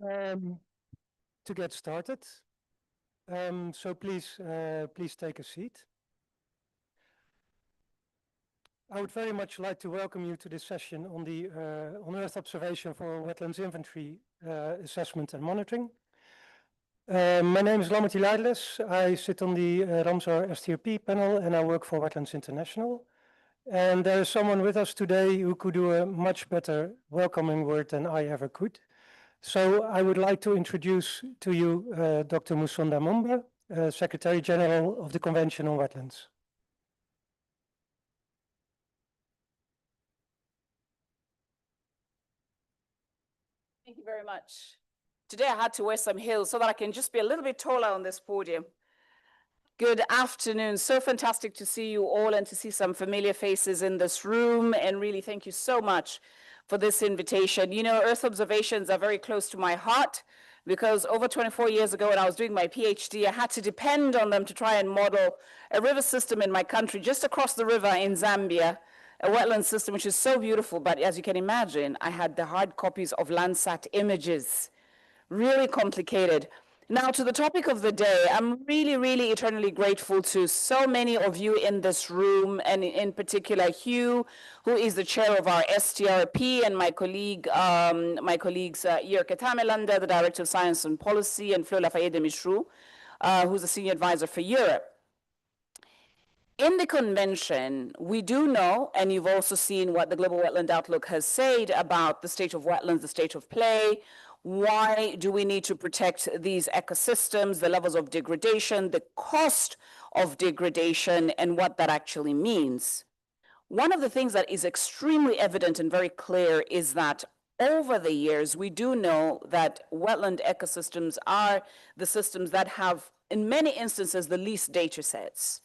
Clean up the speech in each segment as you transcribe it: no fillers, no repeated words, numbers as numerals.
um, to get started. So please take a seat. I would very much like to welcome you to this session on the on-Earth observation for wetlands inventory assessment and monitoring. My name is Lammert Leidles. I sit on the Ramsar STRP panel and I work for Wetlands International. And there is someone with us today who could do a much better welcoming word than I ever could. So I would like to introduce to you Dr. Musonda Mumba, Secretary General of the Convention on Wetlands. Thank you very much. Today I had to wear some heels so that I can just be a little bit taller on this podium. Good afternoon. So fantastic to see you all and to see some familiar faces in this room. And really, thank you so much for this invitation. You know, Earth observations are very close to my heart because over 24 years ago when I was doing my PhD, I had to depend on them to try and model a river system in my country just across the river in Zambia, a wetland system which is so beautiful. But as you can imagine, I had the hard copies of Landsat images, really complicated. Now, to the topic of the day, I'm really eternally grateful to so many of you in this room, and in particular Hugh, who is the chair of our STRP, and my colleagues Jirke Tamelanda, the Director of Science and Policy, and Flo Lafayette de Michroux, who's the Senior Advisor for Europe. In the convention, we do know, and you've also seen what the Global Wetland Outlook has said about the state of wetlands, the state of play. Why do we need to protect these ecosystems, the levels of degradation, the cost of degradation, and what that actually means? One of the things that is extremely evident and very clear is that over the years, we do know that wetland ecosystems are the systems that have, in many instances, the least data sets.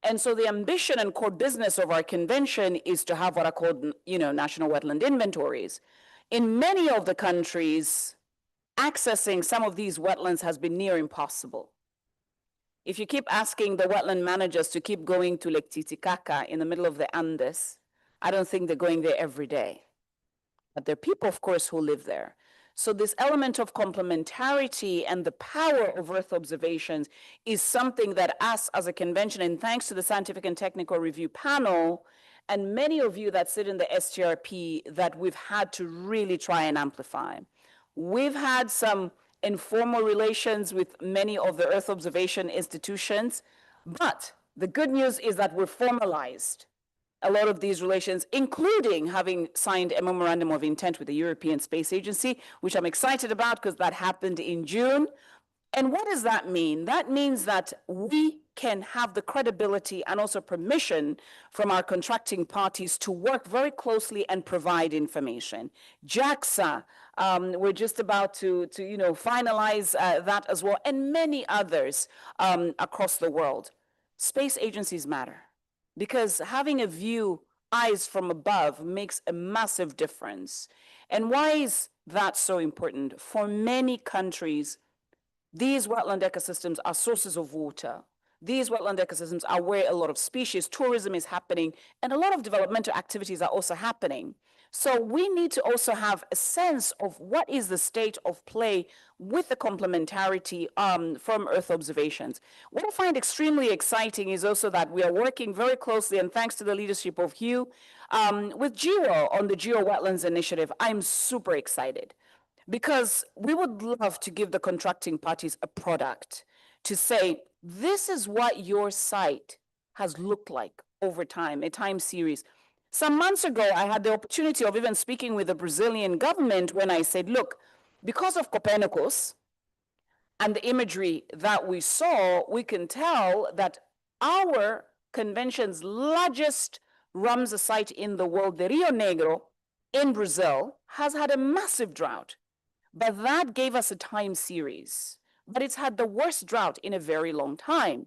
And so the ambition and core business of our convention is to have what are called, national wetland inventories. In many of the countries, accessing some of these wetlands has been near impossible. If you keep asking the wetland managers to keep going to Lake Titicaca in the middle of the Andes, I don't think they're going there every day. But there are people, of course, who live there. So this element of complementarity and the power of Earth observations is something that us as a convention, and thanks to the Scientific and Technical Review panel, and many of you that sit in the STRP, that we've had to really try and amplify. We've had some informal relations with many of the Earth observation institutions, but the good news is that we've formalized a lot of these relations, including having signed a memorandum of intent with the European Space Agency, which I'm excited about because that happened in June. And what does that mean? That means that we can have the credibility and also permission from our contracting parties to work very closely and provide information. JAXA, we're just about to finalize that as well, and many others across the world. Space agencies matter because having a view, eyes from above, makes a massive difference. And why is that so important? For many countries, these wetland ecosystems are sources of water. These wetland ecosystems are where a lot of species, tourism is happening, and a lot of developmental activities are also happening. So we need to also have a sense of what is the state of play with the complementarity from Earth observations. What I find extremely exciting is also that we are working very closely, and thanks to the leadership of Hugh, with GEO on the Geo Wetlands Initiative. I'm super excited because we would love to give the contracting parties a product to say, this is what your site has looked like over time, a time series. Some months ago, I had the opportunity of even speaking with the Brazilian government when I said, look, because of Copernicus and the imagery that we saw, we can tell that our convention's largest Ramsar site in the world, the Rio Negro in Brazil, has had a massive drought. But that gave us a time series. But it's had the worst drought in a very long time.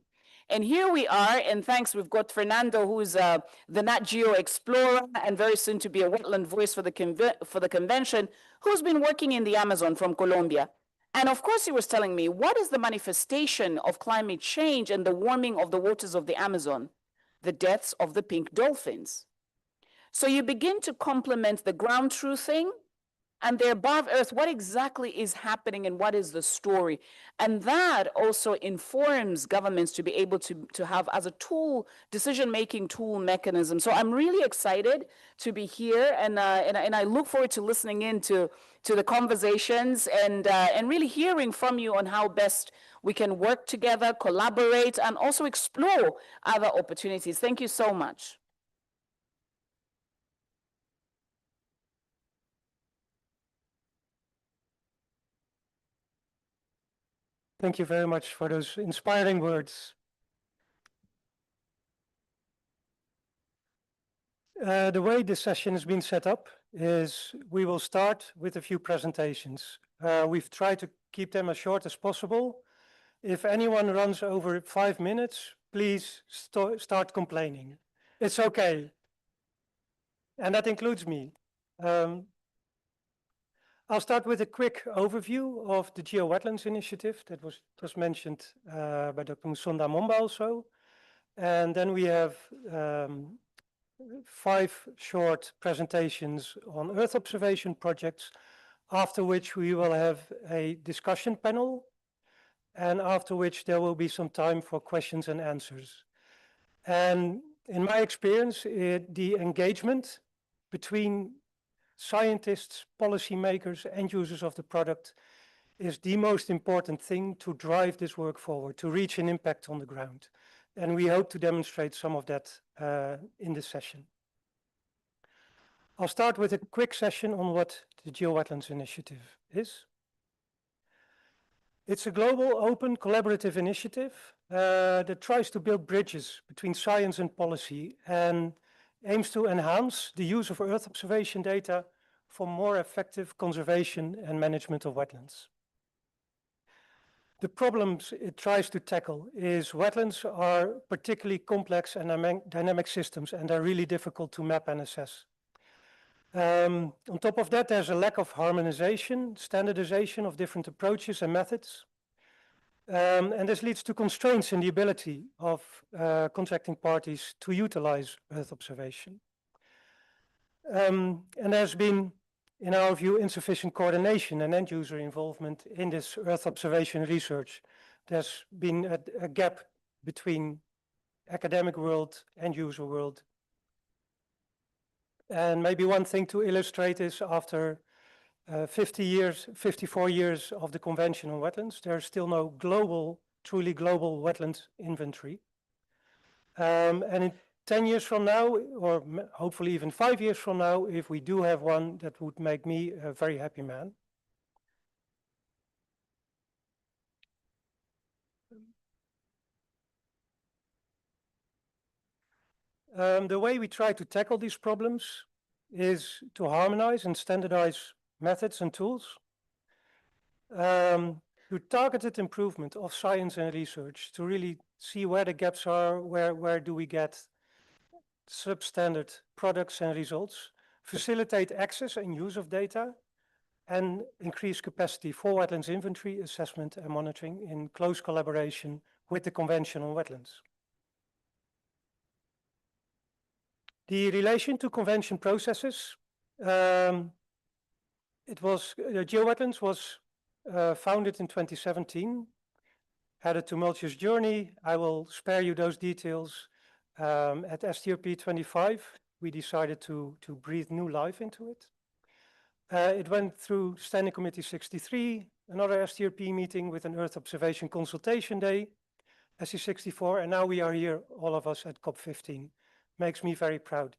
And here we are, and thanks, we've got Fernando, who's the Nat Geo explorer and very soon to be a wetland voice for the convention, who's been working in the Amazon from Colombia. And of course, he was telling me, what is the manifestation of climate change and the warming of the waters of the Amazon? The deaths of the pink dolphins. So you begin to complement the ground truthing and they're above earth, what exactly is happening and what is the story? And that also informs governments to be able to have as a tool, decision-making tool mechanism. So I'm really excited to be here, and I look forward to listening in to the conversations and really hearing from you on how best we can work together, collaborate, and also explore other opportunities. Thank you so much. Thank you very much for those inspiring words. The way this session has been set up is we will start with a few presentations. We've tried to keep them as short as possible. If anyone runs over 5 minutes, please start complaining. It's okay. And that includes me. I'll start with a quick overview of the Geo-Wetlands Initiative that was just mentioned by Dr. Musonda Momba also. And then we have 5 short presentations on Earth observation projects, after which we will have a discussion panel, and after which there will be some time for questions and answers. And in my experience, the engagement between scientists, policymakers, end users of the product is the most important thing to drive this work forward, to reach an impact on the ground. And we hope to demonstrate some of that in this session. I'll start with a quick session on what the Geo-Wetlands Initiative is. It's a global, open, collaborative initiative that tries to build bridges between science and policy and aims to enhance the use of Earth observation data for more effective conservation and management of wetlands. The problems it tries to tackle is wetlands are particularly complex and dynamic systems, and they're really difficult to map and assess. On top of that, there's a lack of harmonization, standardization of different approaches and methods. And this leads to constraints in the ability of contracting parties to utilize Earth observation. And there's been, in our view, insufficient coordination and end user involvement in this Earth observation research. There's been a gap between academic world, end user world. And maybe one thing to illustrate is after 54 years of the Convention on Wetlands, there's still no truly global wetland inventory. And in 10 years from now, or hopefully even 5 years from now, if we do have one, that would make me a very happy man. The way we try to tackle these problems is to harmonize and standardize methods and tools, through targeted improvement of science and research to really see where the gaps are, where do we get substandard products and results, facilitate access and use of data, and increase capacity for wetlands inventory, assessment, and monitoring in close collaboration with the Convention on Wetlands. The relation to convention processes, Geo-Wetlands was founded in 2017, had a tumultuous journey. I will spare you those details. At STRP 25, we decided to breathe new life into it. It went through Standing Committee 63, another STRP meeting with an Earth Observation Consultation Day, SC 64, and now we are here, all of us, at COP15. Makes me very proud.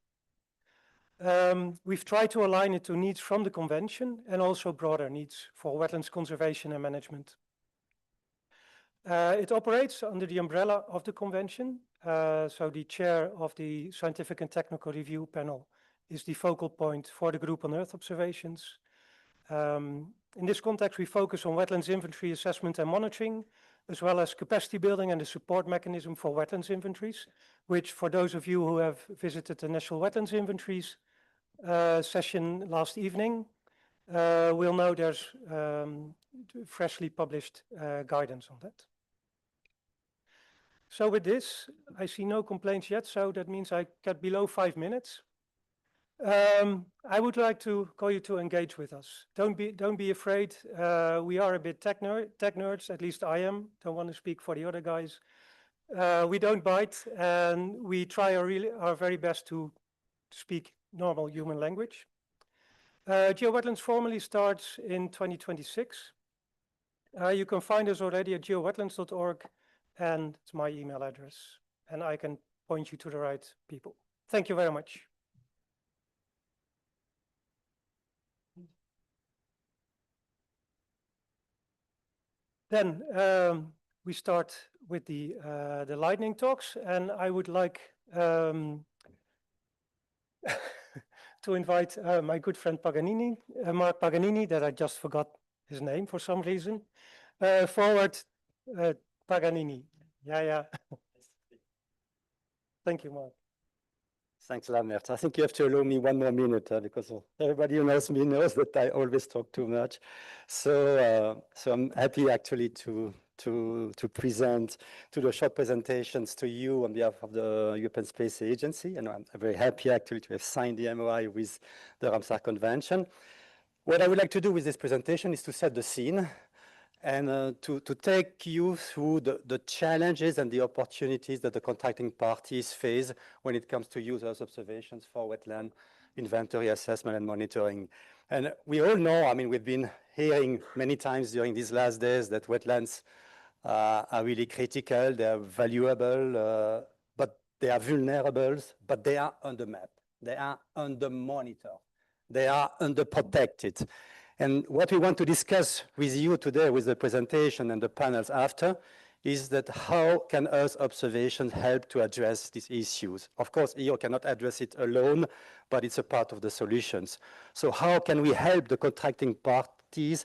We've tried to align it to needs from the Convention and also broader needs for wetlands conservation and management. It operates under the umbrella of the Convention. So the chair of the Scientific and Technical Review Panel is the focal point for the group on Earth observations. In this context, we focus on wetlands inventory assessment and monitoring, as well as capacity building and the support mechanism for wetlands inventories, which for those of you who have visited the National Wetlands Inventories session last evening, will know there's freshly published guidance on that. So with this, I see no complaints yet, so that means I get below 5 minutes. I would like to call you to engage with us. Don't be afraid. We are a bit tech nerds, at least I am. Don't want to speak for the other guys. We don't bite, and we try our very best to speak normal human language. GeoWetlands formally starts in 2026. You can find us already at geowetlands.org, and it's my email address, and I can point you to the right people. Thank you very much. Then we start with the lightning talks, and I would like to invite my good friend Paganini, Mark Paganini, that I just forgot his name for some reason. Forward, Paganini. Yeah. Thank you, Mark. Thanks, Lambert. I think you have to allow me one more minute because everybody who knows me knows that I always talk too much. So I'm happy actually to present to the short presentations to you on behalf of the European Space Agency. And I'm very happy actually to have signed the MOI with the Ramsar Convention. What I would like to do with this presentation is to set the scene and to take you through the challenges and the opportunities that the contracting parties face when it comes to user observations for wetland inventory assessment and monitoring. And we all know, I mean, we've been hearing many times during these last days that wetlands are really critical, they are valuable, but they are vulnerable, but they are under mapped, they are under monitored, they are under protected. And what we want to discuss with you today with the presentation and the panels after is that how can Earth observations help to address these issues? Of course, EO cannot address it alone, but it's a part of the solutions. So how can we help the contracting parties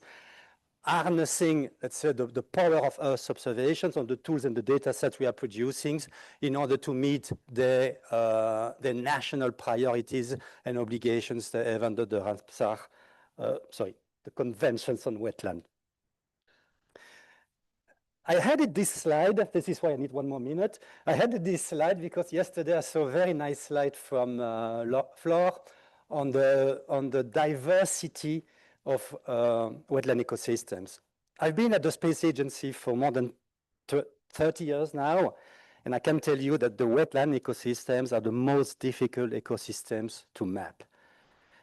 harnessing, let's say, the power of Earth observations on the tools and the data sets we are producing in order to meet the national priorities and obligations they have under the Ramsar, the conventions on wetland. I had this slide. This is why I need one more minute. I had this slide because yesterday I saw a very nice slide from Flor on the diversity of wetland ecosystems. I've been at the Space Agency for more than 30 years now, and I can tell you that the wetland ecosystems are the most difficult ecosystems to map.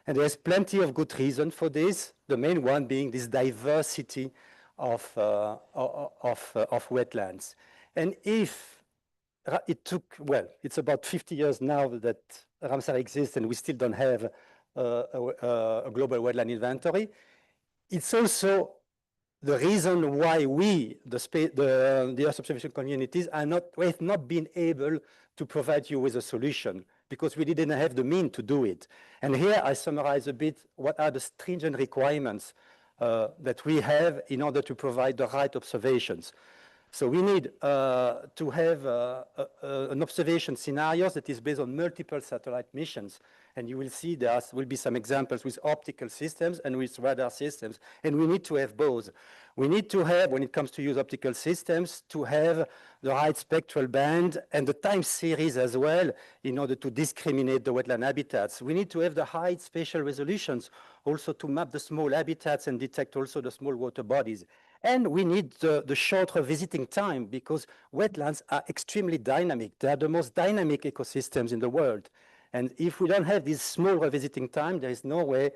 And there's plenty of good reason for this, the main one being this diversity of wetlands. And if it took, well, it's about 50 years now that Ramsar exists and we still don't have a global wetland inventory, it's also the reason why we, the Earth observation communities, have not been able to provide you with a solution, because we didn't have the means to do it. And here I summarize a bit what are the stringent requirements that we have in order to provide the right observations. So we need to have an observation scenario that is based on multiple satellite missions. And you will see there will be some examples with optical systems and with radar systems. And we need to have both. We need to have, when it comes to use optical systems, to have the right spectral band and the time series as well in order to discriminate the wetland habitats. We need to have the high spatial resolutions also to map the small habitats and detect also the small water bodies. And we need the shorter visiting time because wetlands are extremely dynamic. They are the most dynamic ecosystems in the world. And if we don't have this small revisiting time, there is no way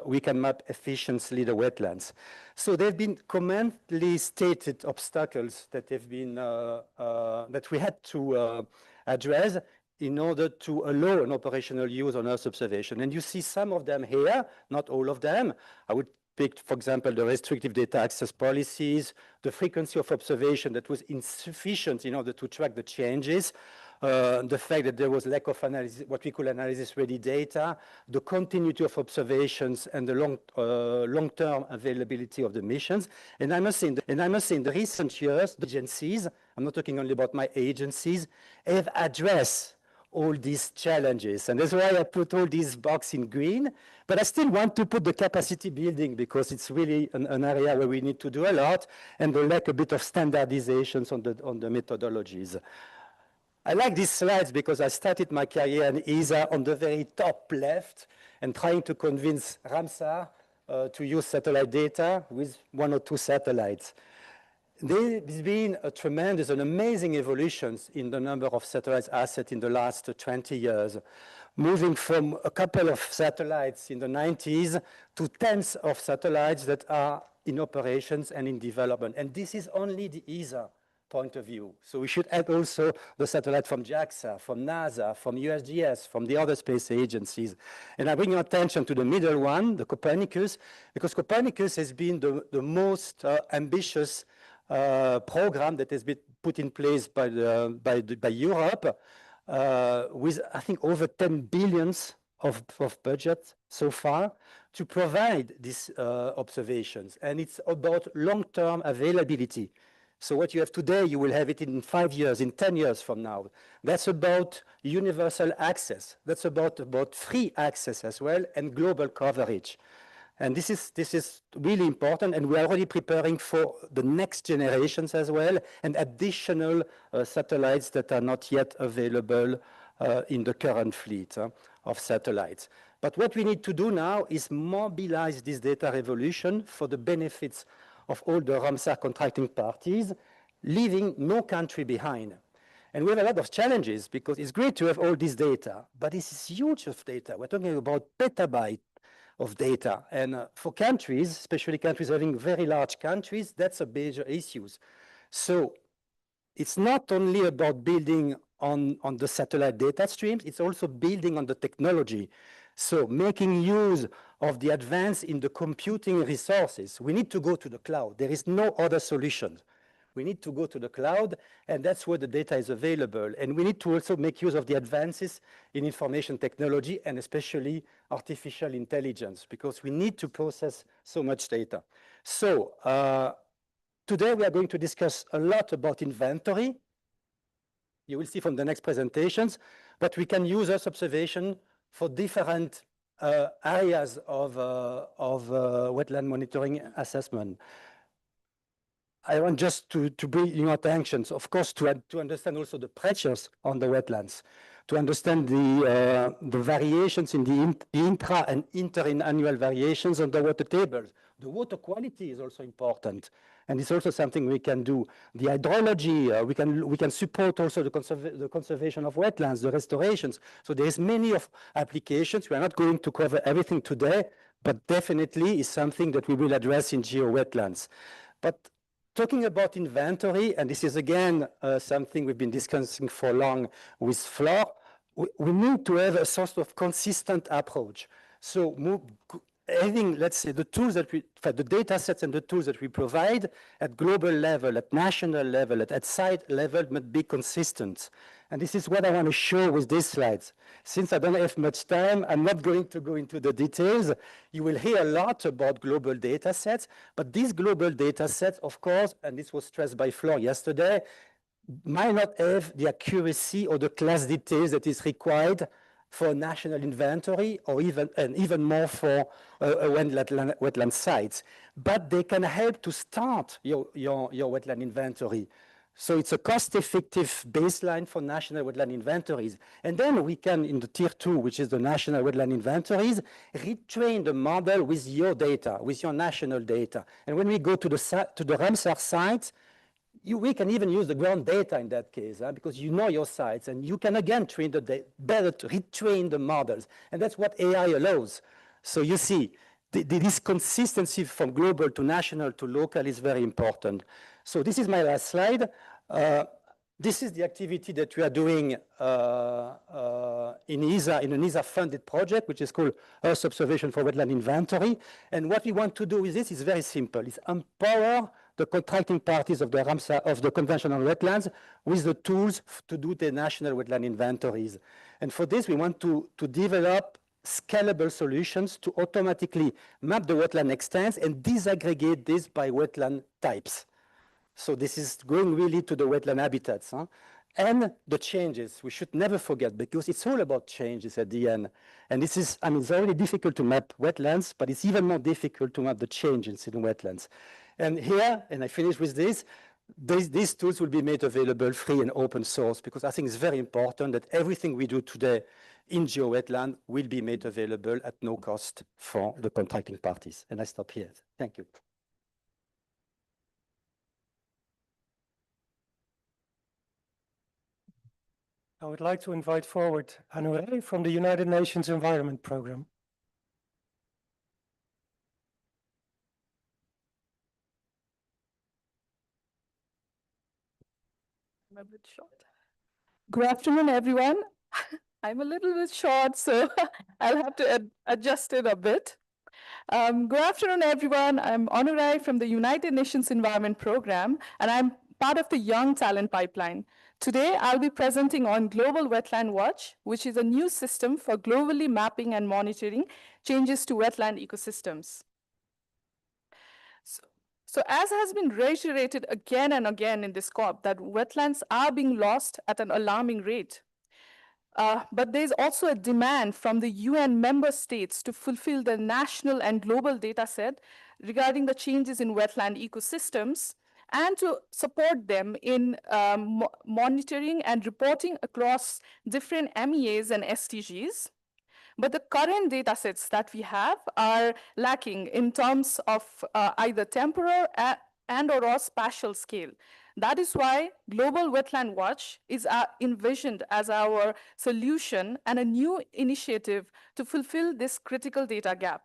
we can map efficiently the wetlands. So there have been commonly stated obstacles that have been that we had to address in order to allow an operational use on Earth observation. And you see some of them here, not all of them. I would pick, for example, the restrictive data access policies, the frequency of observation that was insufficient in order to track the changes, the fact that there was lack of analysis, what we call analysis-ready data, the continuity of observations, and the long-term availability of the missions. And I must say, in the recent years, the agencies, I'm not talking only about my agencies, have addressed all these challenges. And that's why I put all these boxes in green. But I still want to put the capacity building because it's really an area where we need to do a lot, and there lack a bit of standardizations on the methodologies. I like these slides because I started my career in ESA on the very top left and trying to convince Ramsar to use satellite data with 1 or 2 satellites. There's been a tremendous and amazing evolutions in the number of satellites assets in the last 20 years, moving from a couple of satellites in the 90s to tens of satellites that are in operations and in development. And this is only the ESA point of view. So we should add also the satellite from JAXA, from NASA, from USGS, from the other space agencies. And I bring your attention to the middle one, the Copernicus, because Copernicus has been the most ambitious program that has been put in place by Europe with, I think, over 10 billions of budget so far to provide these observations. And it's about long-term availability. So what you have today, you will have it in 5 years, in 10 years from now. That's about universal access. That's about free access as well and global coverage. And this is really important, and we're already preparing for the next generations as well, and additional satellites that are not yet available in the current fleet of satellites. But what we need to do now is mobilize this data revolution for the benefits of all the Ramsar contracting parties, leaving no country behind. And we have a lot of challenges because it's great to have all this data, but this is huge of data. We're talking about petabytes of data. And for countries, especially countries having very large countries, that's a major issue. So it's not only about building on the satellite data streams, it's also building on the technology. So making use of the advance in the computing resources. We need to go to the cloud. There is no other solution. We need to go to the cloud, and that's where the data is available. And we need to also make use of the advances in information technology and especially artificial intelligence, because we need to process so much data. So today we are going to discuss a lot about inventory. You will see from the next presentations, but we can use Earth observation for different areas of wetland monitoring assessment. I want just to bring your attention, of course, to understand also the pressures on the wetlands, to understand the variations in the intra and inter-annual variations on the water tables. The water quality is also important, and it's also something we can do. The hydrology, we can support also the conservation of wetlands, the restorations. So there's many of applications. We are not going to cover everything today, but definitely is something that we will address in geo-wetlands. But talking about inventory, and this is again something we've been discussing for long with Flor, we need to have a sort of consistent approach. So having, let's say, the tools that the data sets and the tools that we provide at global level, at national level, at site level must be consistent. And this is what I want to show with these slides. Since I don't have much time, I'm not going to go into the details. You will hear a lot about global data sets, but these global data sets, of course, and this was stressed by Flor yesterday, might not have the accuracy or the class details that is required for national inventory, or even more for wetland sites. But they can help to start your wetland inventory. So it's a cost-effective baseline for national wetland inventories. And then we can, in the tier 2, which is the national wetland inventories, retrain the model with your data, with your national data. And when we go to the Ramsar sites, we can even use the ground data in that case, because you know your sites, and you can again better retrain the models. And that's what AI allows. So you see, this consistency from global to national to local is very important. So this is my last slide. This is the activity that we are doing in ESA, in an ESA-funded project, which is called Earth Observation for Wetland Inventory. And what we want to do with this is very simple. It's empower the contracting parties of the Ramsar, of the conventional wetlands, with the tools to do the national wetland inventories. And for this, we want to develop scalable solutions to automatically map the wetland extents and disaggregate this by wetland types. So this is going really to the wetland habitats. And the changes, we should never forget, because it's all about changes at the end. And this is, it's already difficult to map wetlands, but it's even more difficult to map the changes in wetlands. And here, and I finish with this, these tools will be made available free and open source, because I think it's very important that everything we do today in geo-wetland will be made available at no cost for the contracting parties. And I stop here. Thank you. I would like to invite forward Anouray from the United Nations Environment Programme. I'm a bit short. Good afternoon, everyone. I'm a little bit short, so I'll have to adjust it a bit. Good afternoon, everyone. I'm Anouray from the United Nations Environment Programme, and I'm part of the Young Talent Pipeline. Today, I'll be presenting on Global Wetland Watch, which is a new system for globally mapping and monitoring changes to wetland ecosystems. So as has been reiterated again and again in this COP, that wetlands are being lost at an alarming rate. But there's also a demand from the UN member states to fulfill the national and global data set regarding the changes in wetland ecosystems and to support them in monitoring and reporting across different MEAs and SDGs. But the current data sets that we have are lacking in terms of either temporal and or spatial scale. That is why Global Wetland Watch is envisioned as our solution and a new initiative to fulfill this critical data gap.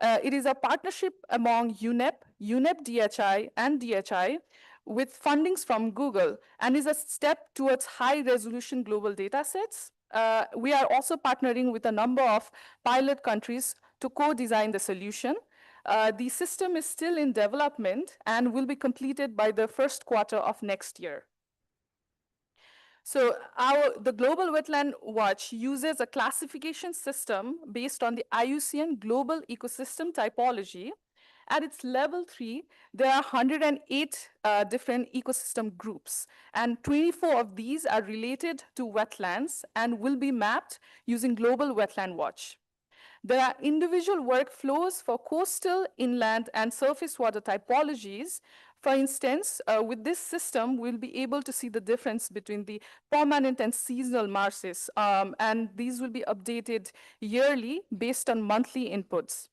It is a partnership among UNEP, UNEP DHI, and DHI with fundings from Google, and is a step towards high-resolution global data sets. We are also partnering with a number of pilot countries to co-design the solution. The system is still in development and will be completed by the first quarter of next year. So the Global Wetland Watch uses a classification system based on the IUCN Global Ecosystem Typology. At its level 3, there are 108 different ecosystem groups, and 24 of these are related to wetlands and will be mapped using Global Wetland Watch. There are individual workflows for coastal, inland, and surface water typologies. For instance, with this system, we'll be able to see the difference between the permanent and seasonal marshes, and these will be updated yearly based on monthly inputs.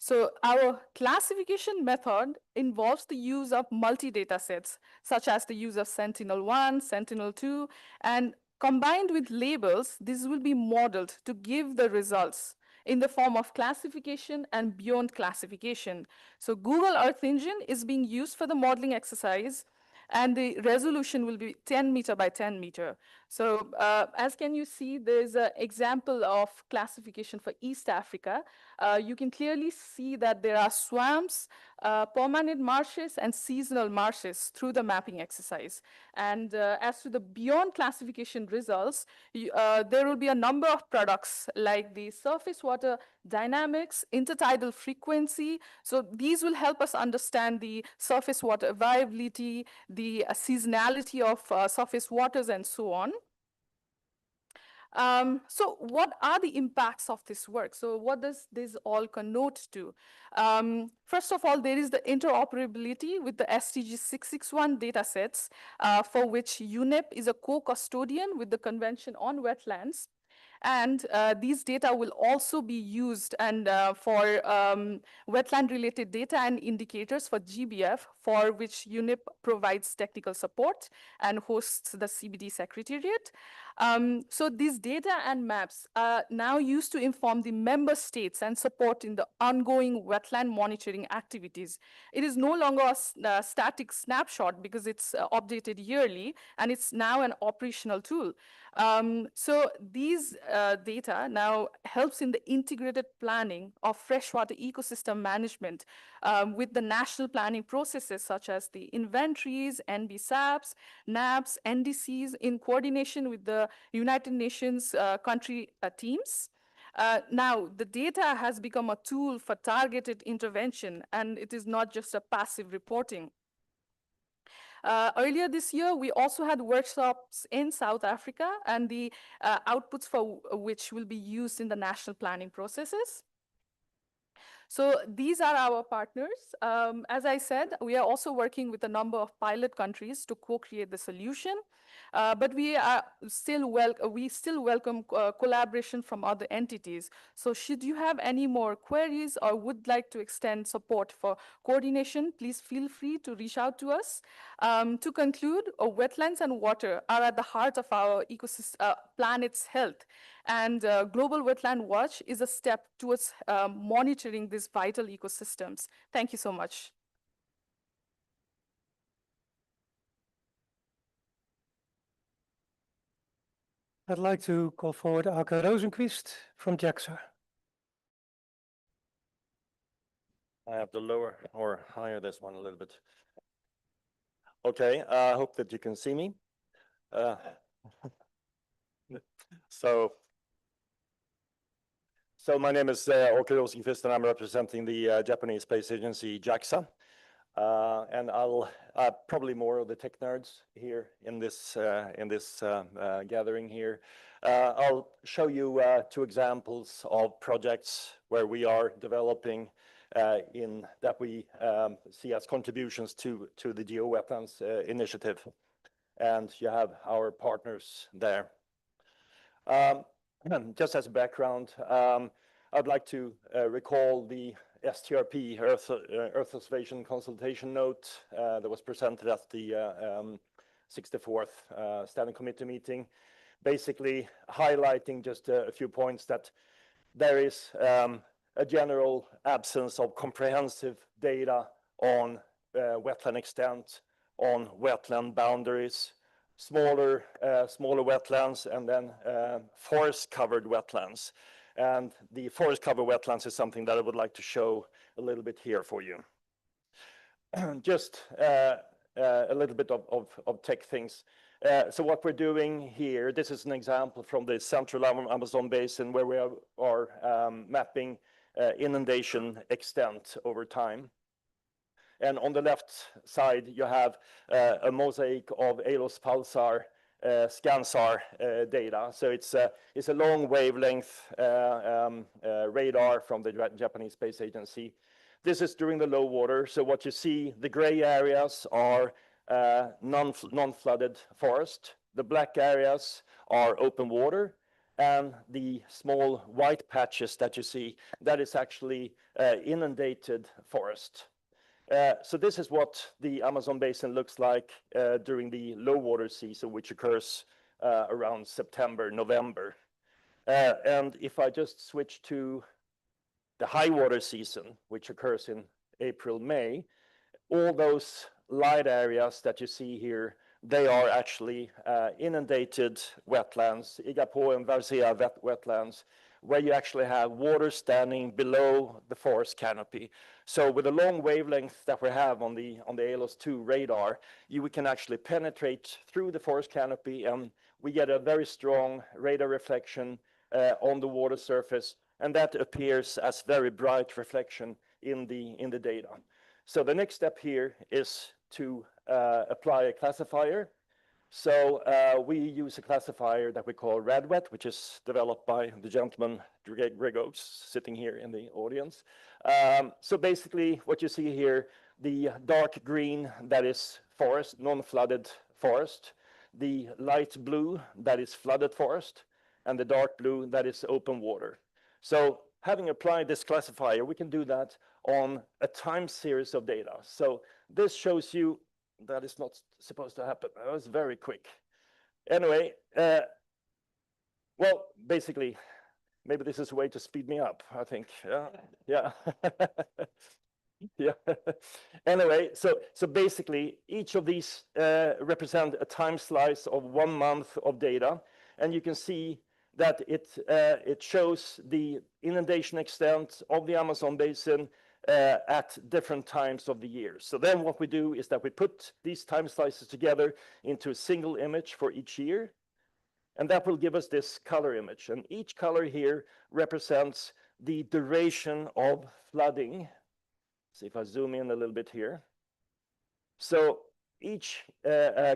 So our classification method involves the use of multi-data sets, such as the use of Sentinel-1, Sentinel-2, and combined with labels, this will be modeled to give the results in the form of classification and beyond classification. So Google Earth Engine is being used for the modeling exercise, and the resolution will be 10 meter by 10 meter. So as can you see, there's an example of classification for East Africa. You can clearly see that there are swamps, permanent marshes, and seasonal marshes through the mapping exercise. And as to the beyond classification results, there will be a number of products like the surface water dynamics, intertidal frequency. So these will help us understand the surface water availability, the seasonality of surface waters, and so on. So what are the impacts of this work? So what does this all connote to? First of all, there is the interoperability with the SDG 661 datasets, for which UNEP is a co-custodian with the Convention on Wetlands. And these data will also be used for wetland-related data and indicators for GBF, for which UNEP provides technical support and hosts the CBD Secretariat. So these data and maps are now used to inform the member states and support in the ongoing wetland monitoring activities. It is no longer a static snapshot because it's updated yearly, and it's now an operational tool. So these data now helps in the integrated planning of freshwater ecosystem management with the national planning processes such as the inventories, NBSAPs, NAPs, NDCs in coordination with the United Nations country teams. Now, the data has become a tool for targeted intervention, and it is not just a passive reporting. Earlier this year, we also had workshops in South Africa, and the outputs for which will be used in the national planning processes. So these are our partners. As I said, we are also working with a number of pilot countries to co-create the solution. But we still welcome collaboration from other entities. So should you have any more queries or would like to extend support for coordination, please feel free to reach out to us. To conclude, wetlands and water are at the heart of our ecosystem, planet's health. And Global Wetland Watch is a step towards monitoring these vital ecosystems. Thank you so much. I'd like to call forward Anke Rosenquist from JAXA. I have to lower or higher this one a little bit. Okay, I hope that you can see me. So my name is Anke Rosenquist, and I'm representing the Japanese Space Agency, JAXA. And I'll probably more of the tech nerds here in this gathering here. I'll show you 2 examples of projects where we are developing in that we see as contributions to the GeoWetlands initiative, and you have our partners there. Just as a background, I'd like to recall the STRP, Earth Observation Consultation Note, that was presented at the 64th Standing Committee meeting, basically highlighting just a few points that there is a general absence of comprehensive data on wetland extent, on wetland boundaries, smaller wetlands, and then forest-covered wetlands. And the forest-covered wetlands is something that I would like to show a little bit here for you. Just a little bit of tech things. So what we're doing here, this is an example from the central Amazon basin where we are mapping inundation extent over time. And on the left side, you have a mosaic of ALOS pulsar ScanSAR data. So it's a long wavelength radar from the Japanese Space Agency. This is during the low water. So what you see, the gray areas are non-flooded forest. The black areas are open water. And the small white patches that you see, that is actually inundated forest. So this is what the Amazon basin looks like during the low water season, which occurs around September, November. And if I just switch to the high water season, which occurs in April, May, all those light areas that you see here, they are actually inundated wetlands, Igapo and Varsia wetlands, where you actually have water standing below the forest canopy. So with the long wavelength that we have on the ALOS 2 radar, we can actually penetrate through the forest canopy, and we get a very strong radar reflection on the water surface, and that appears as very bright reflection in the data. So the next step here is to apply a classifier. So we use a classifier that we call RADWET, which is developed by the gentleman Greg Oakes sitting here in the audience. So basically what you see here, the dark green, that is forest, non-flooded forest, the light blue, that is flooded forest, and the dark blue, that is open water. So having applied this classifier, we can do that on a time series of data. So this shows you that is not supposed to happen. That was very quick. Anyway, well, basically, maybe this is a way to speed me up, I think. Yeah. Yeah. Anyway, so basically, each of these represent a time slice of 1 month of data, and you can see that it shows the inundation extent of the Amazon basin at different times of the year. So then what we do is that we put these time slices together into a single image for each year, and that will give us this color image. And each color here represents the duration of flooding. See if I zoom in a little bit here. So each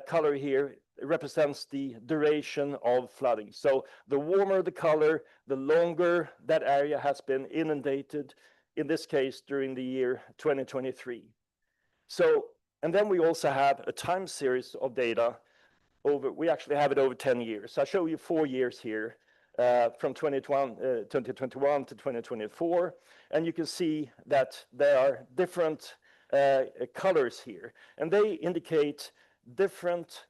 color here represents the duration of flooding. So the warmer the color, the longer that area has been inundated, in this case during the year 2023. So, and then we also have a time series of data over, we actually have it over 10 years. I show you 4 years here, from 2021 to 2024, and you can see that there are different colors here, and they indicate different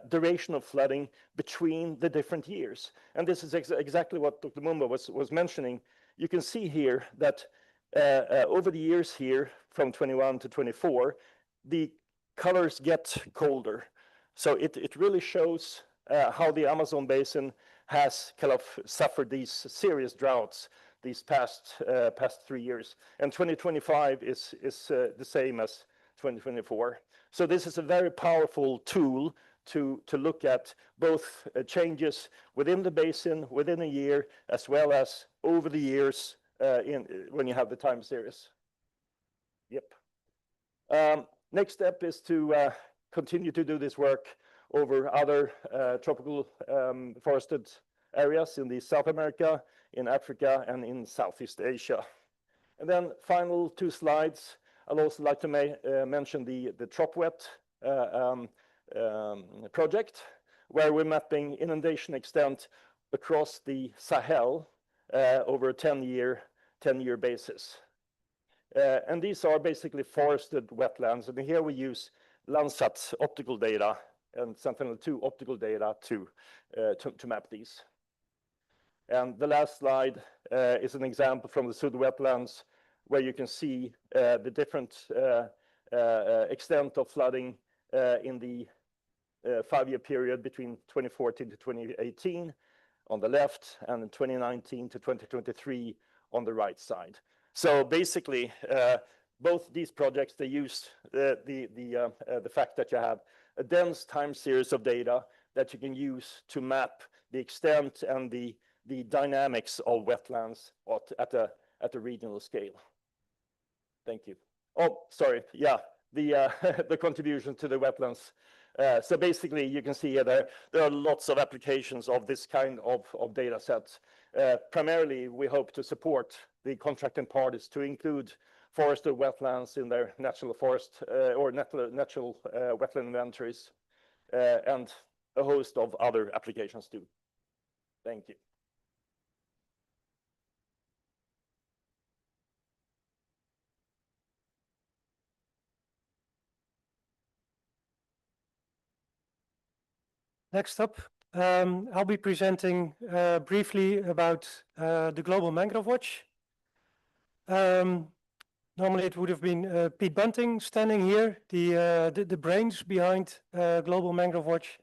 duration of flooding between the different years. And this is exactly what Dr. Mumba was mentioning. You can see here that over the years here, from 21 to 24, the colors get colder. So it really shows how the Amazon basin has kind of suffered these serious droughts these past 3 years. And 2025 is the same as 2024. So this is a very powerful tool to look at both changes within the basin, within a year, as well as over the years when you have the time series. Yep. Next step is to continue to do this work over other tropical forested areas in the South America, in Africa, and in Southeast Asia. And then final 2 slides, I'd also like to mention the TropWet project, where we're mapping inundation extent across the Sahel over a 10-year basis. And these are basically forested wetlands, and here we use Landsat optical data and Sentinel-2 optical data to map these. And the last slide is an example from the Sud wetlands, where you can see the different extent of flooding in the 5-year period between 2014 to 2018 on the left, and in 2019 to 2023 on the right side. So basically, both these projects, they use the fact that you have a dense time series of data that you can use to map the extent and the dynamics of wetlands at a regional scale. Thank you. Oh, sorry. Yeah, the contribution to the wetlands. So basically, you can see here there are lots of applications of this kind of data sets. Primarily, we hope to support the contracting parties to include forested wetlands in their natural forest or natural wetland inventories, and a host of other applications too. Thank you. Next up, I'll be presenting briefly about the Global Mangrove Watch. Normally it would have been Pete Bunting standing here, the brains behind Global Mangrove Watch.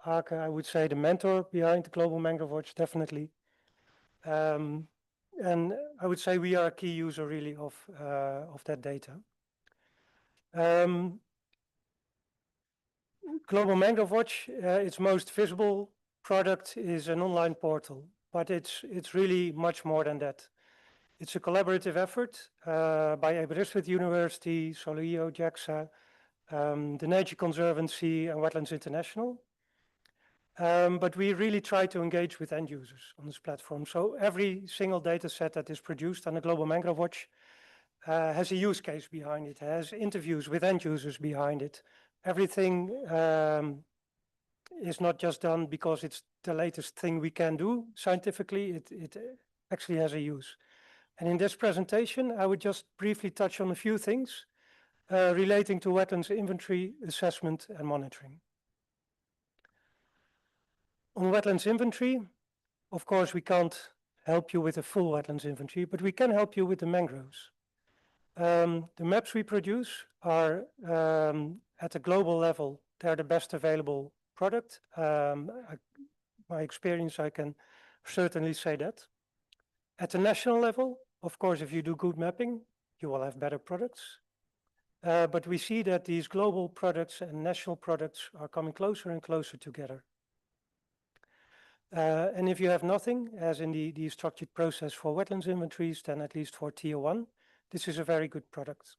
Ake, I would say the mentor behind the Global Mangrove Watch, definitely. And I would say we are a key user really of that data. Global Mangrove Watch, its most visible product is an online portal, but it's really much more than that. It's a collaborative effort by Aberystwyth University, Solio, JAXA, the Nature Conservancy, and Wetlands International. But we really try to engage with end users on this platform. So every single data set that is produced on the Global Mangrove Watch has a use case behind it, has interviews with end users behind it. Everything is not just done because it's the latest thing we can do scientifically, it actually has a use. And in this presentation, I would just briefly touch on a few things relating to wetlands inventory, assessment, and monitoring. On wetlands inventory, of course, we can't help you with a full wetlands inventory, but we can help you with the mangroves. The maps we produce are at a global level, they're the best available product. My experience, I can certainly say that. At the national level, of course, if you do good mapping, you will have better products. But we see that these global products and national products are coming closer and closer together. And if you have nothing, as in the structured process for wetlands inventories, then at least for tier 1, this is a very good product.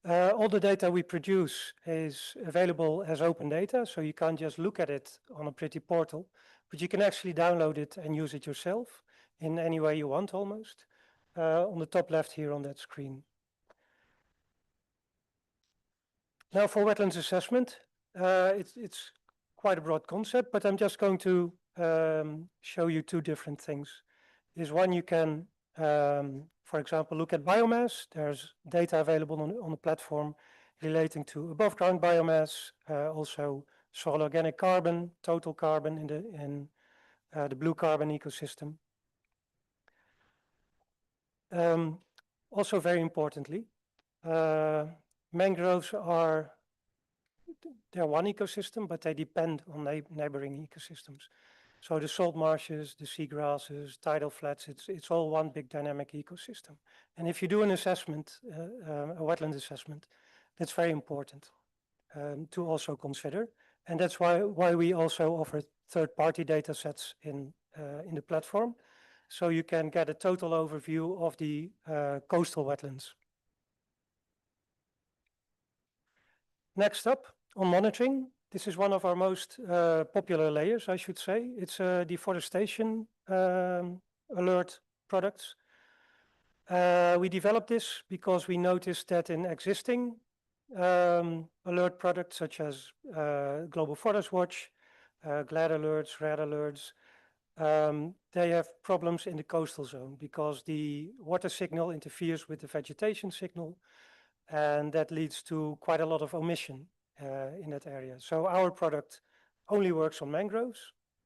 All the data we produce is available as open data, so you can't just look at it on a pretty portal, but you can actually download it and use it yourself in any way you want almost. on the top left here on that screen. Now for wetlands assessment, it's quite a broad concept, but I'm just going to show you two different things. Is one, you can, for example, look at biomass. There's data available on the platform relating to above ground biomass, also soil organic carbon, total carbon in the blue carbon ecosystem. Also very importantly, mangroves they're one ecosystem, but they depend on neighboring ecosystems. So the salt marshes, the seagrasses, tidal flats, it's all one big dynamic ecosystem. And if you do an assessment, a wetland assessment, that's very important to also consider. And that's why we also offer third-party data sets in the platform. So you can get a total overview of the coastal wetlands. Next up, on monitoring, this is one of our most popular layers, I should say. It's a deforestation alert products. We developed this because we noticed that in existing alert products such as Global Forest Watch, GLAD alerts, RED alerts, they have problems in the coastal zone because the water signal interferes with the vegetation signal, and that leads to quite a lot of omission in that area. So our product only works on mangroves.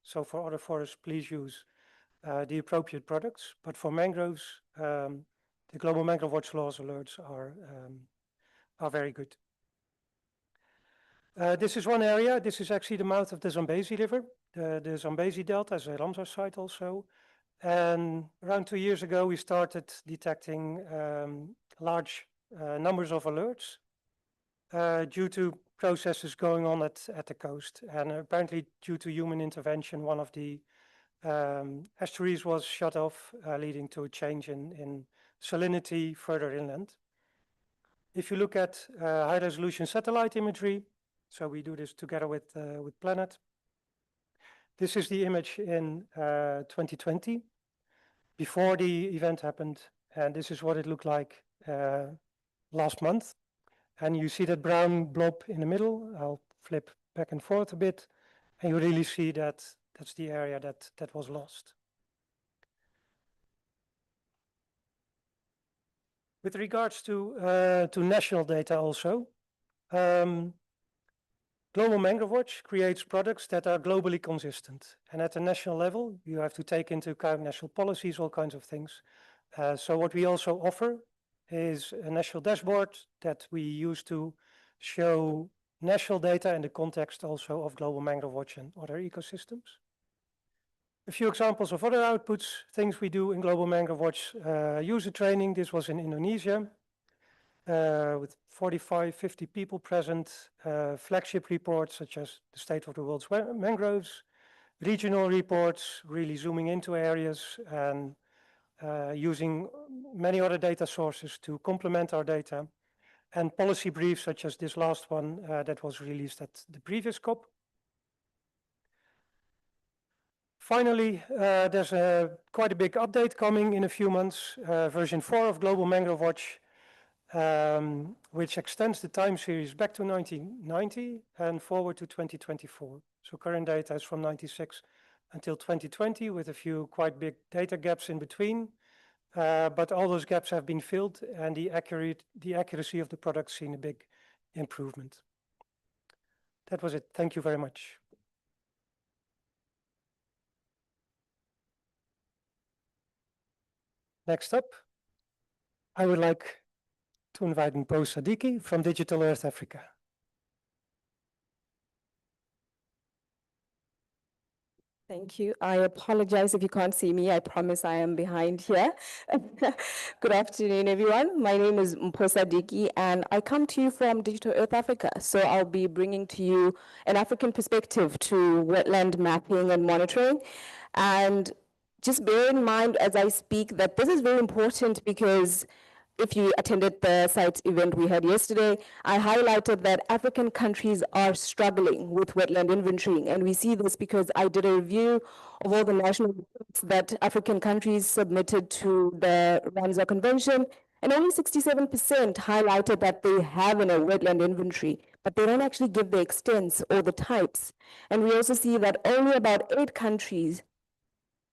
So for other forests, please use the appropriate products. But for mangroves, the Global Mangrove Watch laws alerts are very good. This is one area. This is actually the mouth of the Zambezi River. The Zambezi Delta is a Ramsar site also. And around 2 years ago, we started detecting large numbers of alerts due to processes going on at the coast. And apparently due to human intervention, one of the estuaries was shut off, leading to a change in salinity further inland. If you look at high resolution satellite imagery, so we do this together with Planet. This is the image in 2020, before the event happened, and this is what it looked like last month. And you see that brown blob in the middle. I'll flip back and forth a bit, and you really see that that's the area that was lost. With regards to national data also, Global Mangrove Watch creates products that are globally consistent. And at the national level, you have to take into account national policies, all kinds of things. So what we also offer is a national dashboard that we use to show national data in the context also of Global Mangrove Watch and other ecosystems. A few examples of other outputs, things we do in Global Mangrove Watch, user training. This was in Indonesia. With 45, 50 people present, flagship reports such as the state of the world's mangroves, regional reports, really zooming into areas and using many other data sources to complement our data, and policy briefs such as this last one that was released at the previous COP. Finally, there's quite a big update coming in a few months, version 4 of Global Mangrove Watch, which extends the time series back to 1990 and forward to 2024. So current data is from 96 until 2020 with a few quite big data gaps in between. But all those gaps have been filled, and the accuracy of the product seen a big improvement. That was it. Thank you very much. Next up, I would like to invite Mpo Sadiki from Digital Earth Africa. Thank you. I apologize if you can't see me. I promise I am behind here. Good afternoon, everyone. My name is Mpo Sadiki, and I come to you from Digital Earth Africa. So I'll be bringing to you an African perspective to wetland mapping and monitoring. And just bear in mind as I speak that this is very important because if you attended the site event we had yesterday, I highlighted that African countries are struggling with wetland inventorying. And we see this because I did a review of all the national reports that African countries submitted to the Ramsar Convention, and only 67% highlighted that they have in a wetland inventory, but they don't actually give the extents or the types. And we also see that only about 8 countries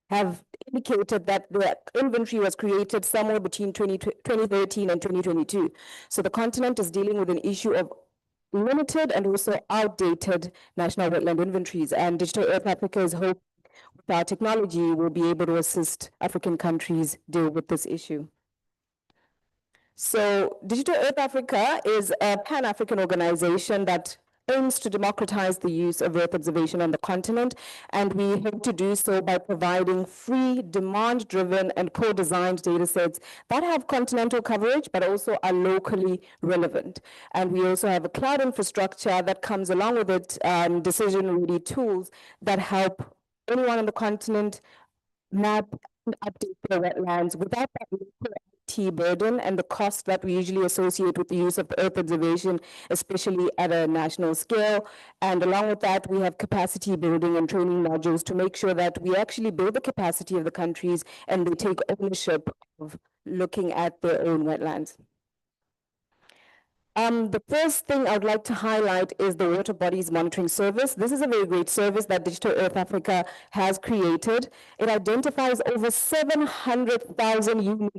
have indicated that the inventory was created somewhere between 2013 and 2022. So the continent is dealing with an issue of limited and also outdated national wetland inventories. And Digital Earth Africa is hoping with our technology will be able to assist African countries deal with this issue. So Digital Earth Africa is a Pan-African organization that aims to democratize the use of Earth observation on the continent, and we hope to do so by providing free, demand-driven, and co-designed datasets that have continental coverage, but also are locally relevant. And we also have a cloud infrastructure that comes along with it, decision-ready tools that help anyone on the continent map and update their wetlands without that local IT burden and the cost that we usually associate with the use of Earth observation, especially at a national scale. And along with that, we have capacity building and training modules to make sure that we actually build the capacity of the countries and they take ownership of looking at their own wetlands. The first thing I would like to highlight is the Water Bodies Monitoring Service. This is a very great service that Digital Earth Africa has created. It identifies over 700,000 unique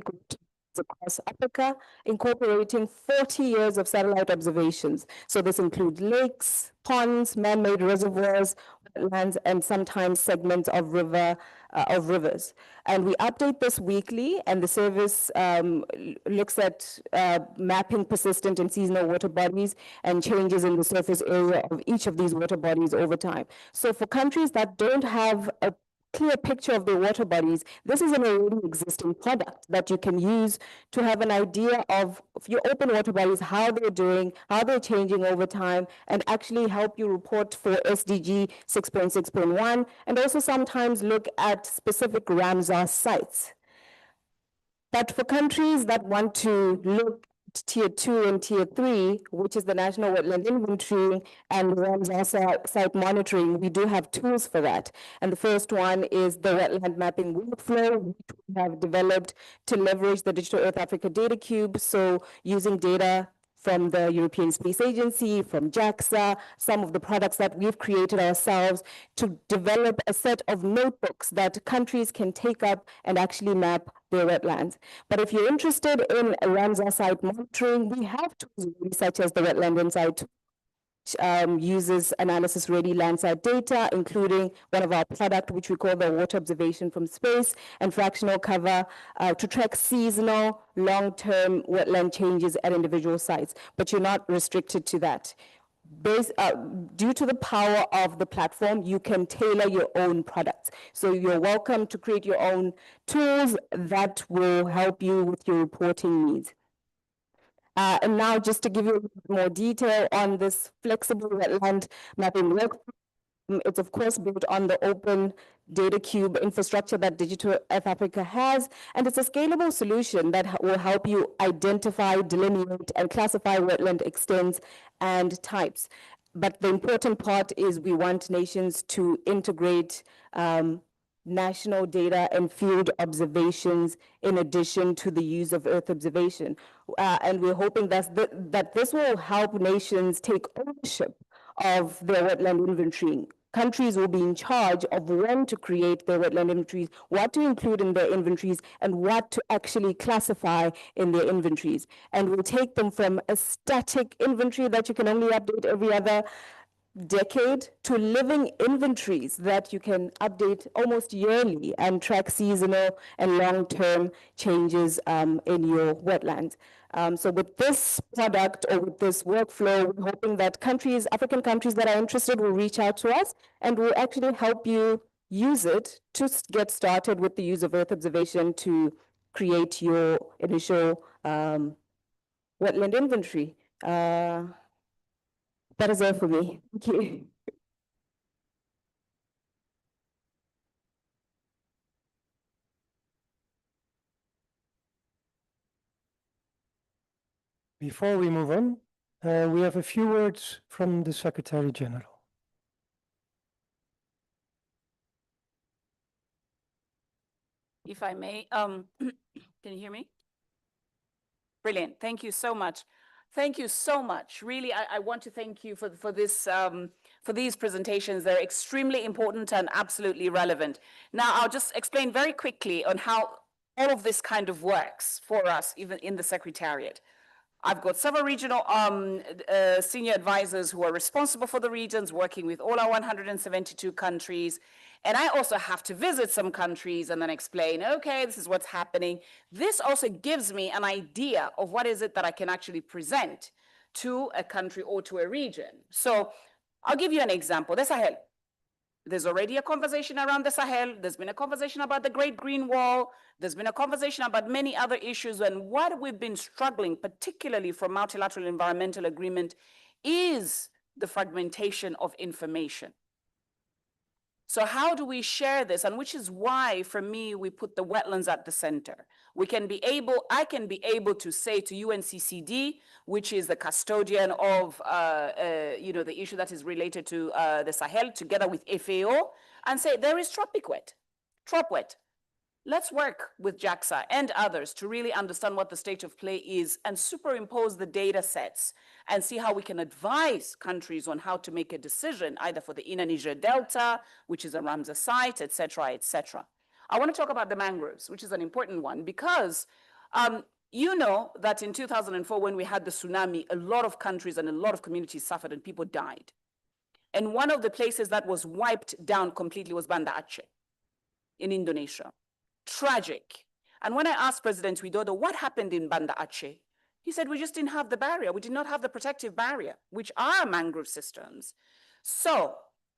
across Africa, incorporating 40 years of satellite observations. So this includes lakes, ponds, man-made reservoirs, wetlands, and sometimes segments of rivers. And we update this weekly, and the service looks at mapping persistent and seasonal water bodies and changes in the surface area of each of these water bodies over time. So for countries that don't have a clear picture of their water bodies, this is an already existing product that you can use to have an idea of your open water bodies, how they're doing, how they're changing over time, and actually help you report for SDG 6.6.1, and also sometimes look at specific Ramsar sites. But for countries that want to look at Tier 2 and Tier 3, which is the National Wetland Inventory and Ramsar site monitoring, we do have tools for that. And the first one is the wetland mapping workflow, which we have developed to leverage the Digital Earth Africa Data Cube. So using data from the European Space Agency, from JAXA, some of the products that we've created ourselves to develop a set of notebooks that countries can take up and actually map their wetlands. But if you're interested in Ramsar site monitoring, we have tools such as the Wetland Insight, which uses analysis-ready landsat data, including one of our product, which we call the Water Observation from Space, and fractional cover to track seasonal, long-term wetland changes at individual sites. But you're not restricted to that. Due to the power of the platform, you can tailor your own products. So you're welcome to create your own tools that will help you with your reporting needs. And now just to give you a little bit more detail on this flexible wetland mapping workflow, it's of course built on the open data cube infrastructure that Digital Earth Africa has, and it's a scalable solution that will help you identify, delineate, and classify wetland extents and types. But the important part is we want nations to integrate national data and field observations in addition to the use of Earth observation. And we're hoping that this will help nations take ownership of their wetland inventory. Countries will be in charge of when to create their wetland inventories, what to include in their inventories, and what to actually classify in their inventories. And we'll take them from a static inventory that you can only update every other decade to living inventories that you can update almost yearly and track seasonal and long-term changes in your wetlands. So with this product or with this workflow, we're hoping that countries, African countries that are interested will reach out to us and will actually help you use it to get started with the use of Earth observation to create your initial wetland inventory. That is all for me. Thank you. Before we move on, we have a few words from the Secretary General. If I may, can you hear me? Brilliant. Thank you so much. Thank you so much. Really, I want to thank you for this for these presentations. They're extremely important and absolutely relevant. Now, I'll just explain very quickly on how all of this kind of works for us, even in the Secretariat. I've got several regional senior advisors who are responsible for the regions, working with all our 172 countries. And I also have to visit some countries and then explain, okay, this is what's happening. This also gives me an idea of what is it that I can actually present to a country or to a region. So I'll give you an example. The Sahel. There's already a conversation around the Sahel. There's been a conversation about the Great Green Wall. There's been a conversation about many other issues. And what we've been struggling, particularly from multilateral environmental agreement, is the fragmentation of information. So how do we share this? And which is why, for me, we put the wetlands at the center. I can be able to say to UNCCD, which is the custodian of the issue that is related to the Sahel, together with FAO, and say there is tropic wet, trop wet. Let's work with JAXA and others to really understand what the state of play is and superimpose the data sets and see how we can advise countries on how to make a decision, either for the Inner Niger Delta, which is a Ramsar site, et cetera, et cetera. I want to talk about the mangroves, which is an important one, because you know that in 2004, when we had the tsunami, a lot of countries and a lot of communities suffered and people died. And one of the places that was wiped down completely was Banda Aceh in Indonesia. Tragic. And when I asked President Widodo what happened in Banda Aceh, he said, we just didn't have the barrier. We did not have the protective barrier, which are mangrove systems. So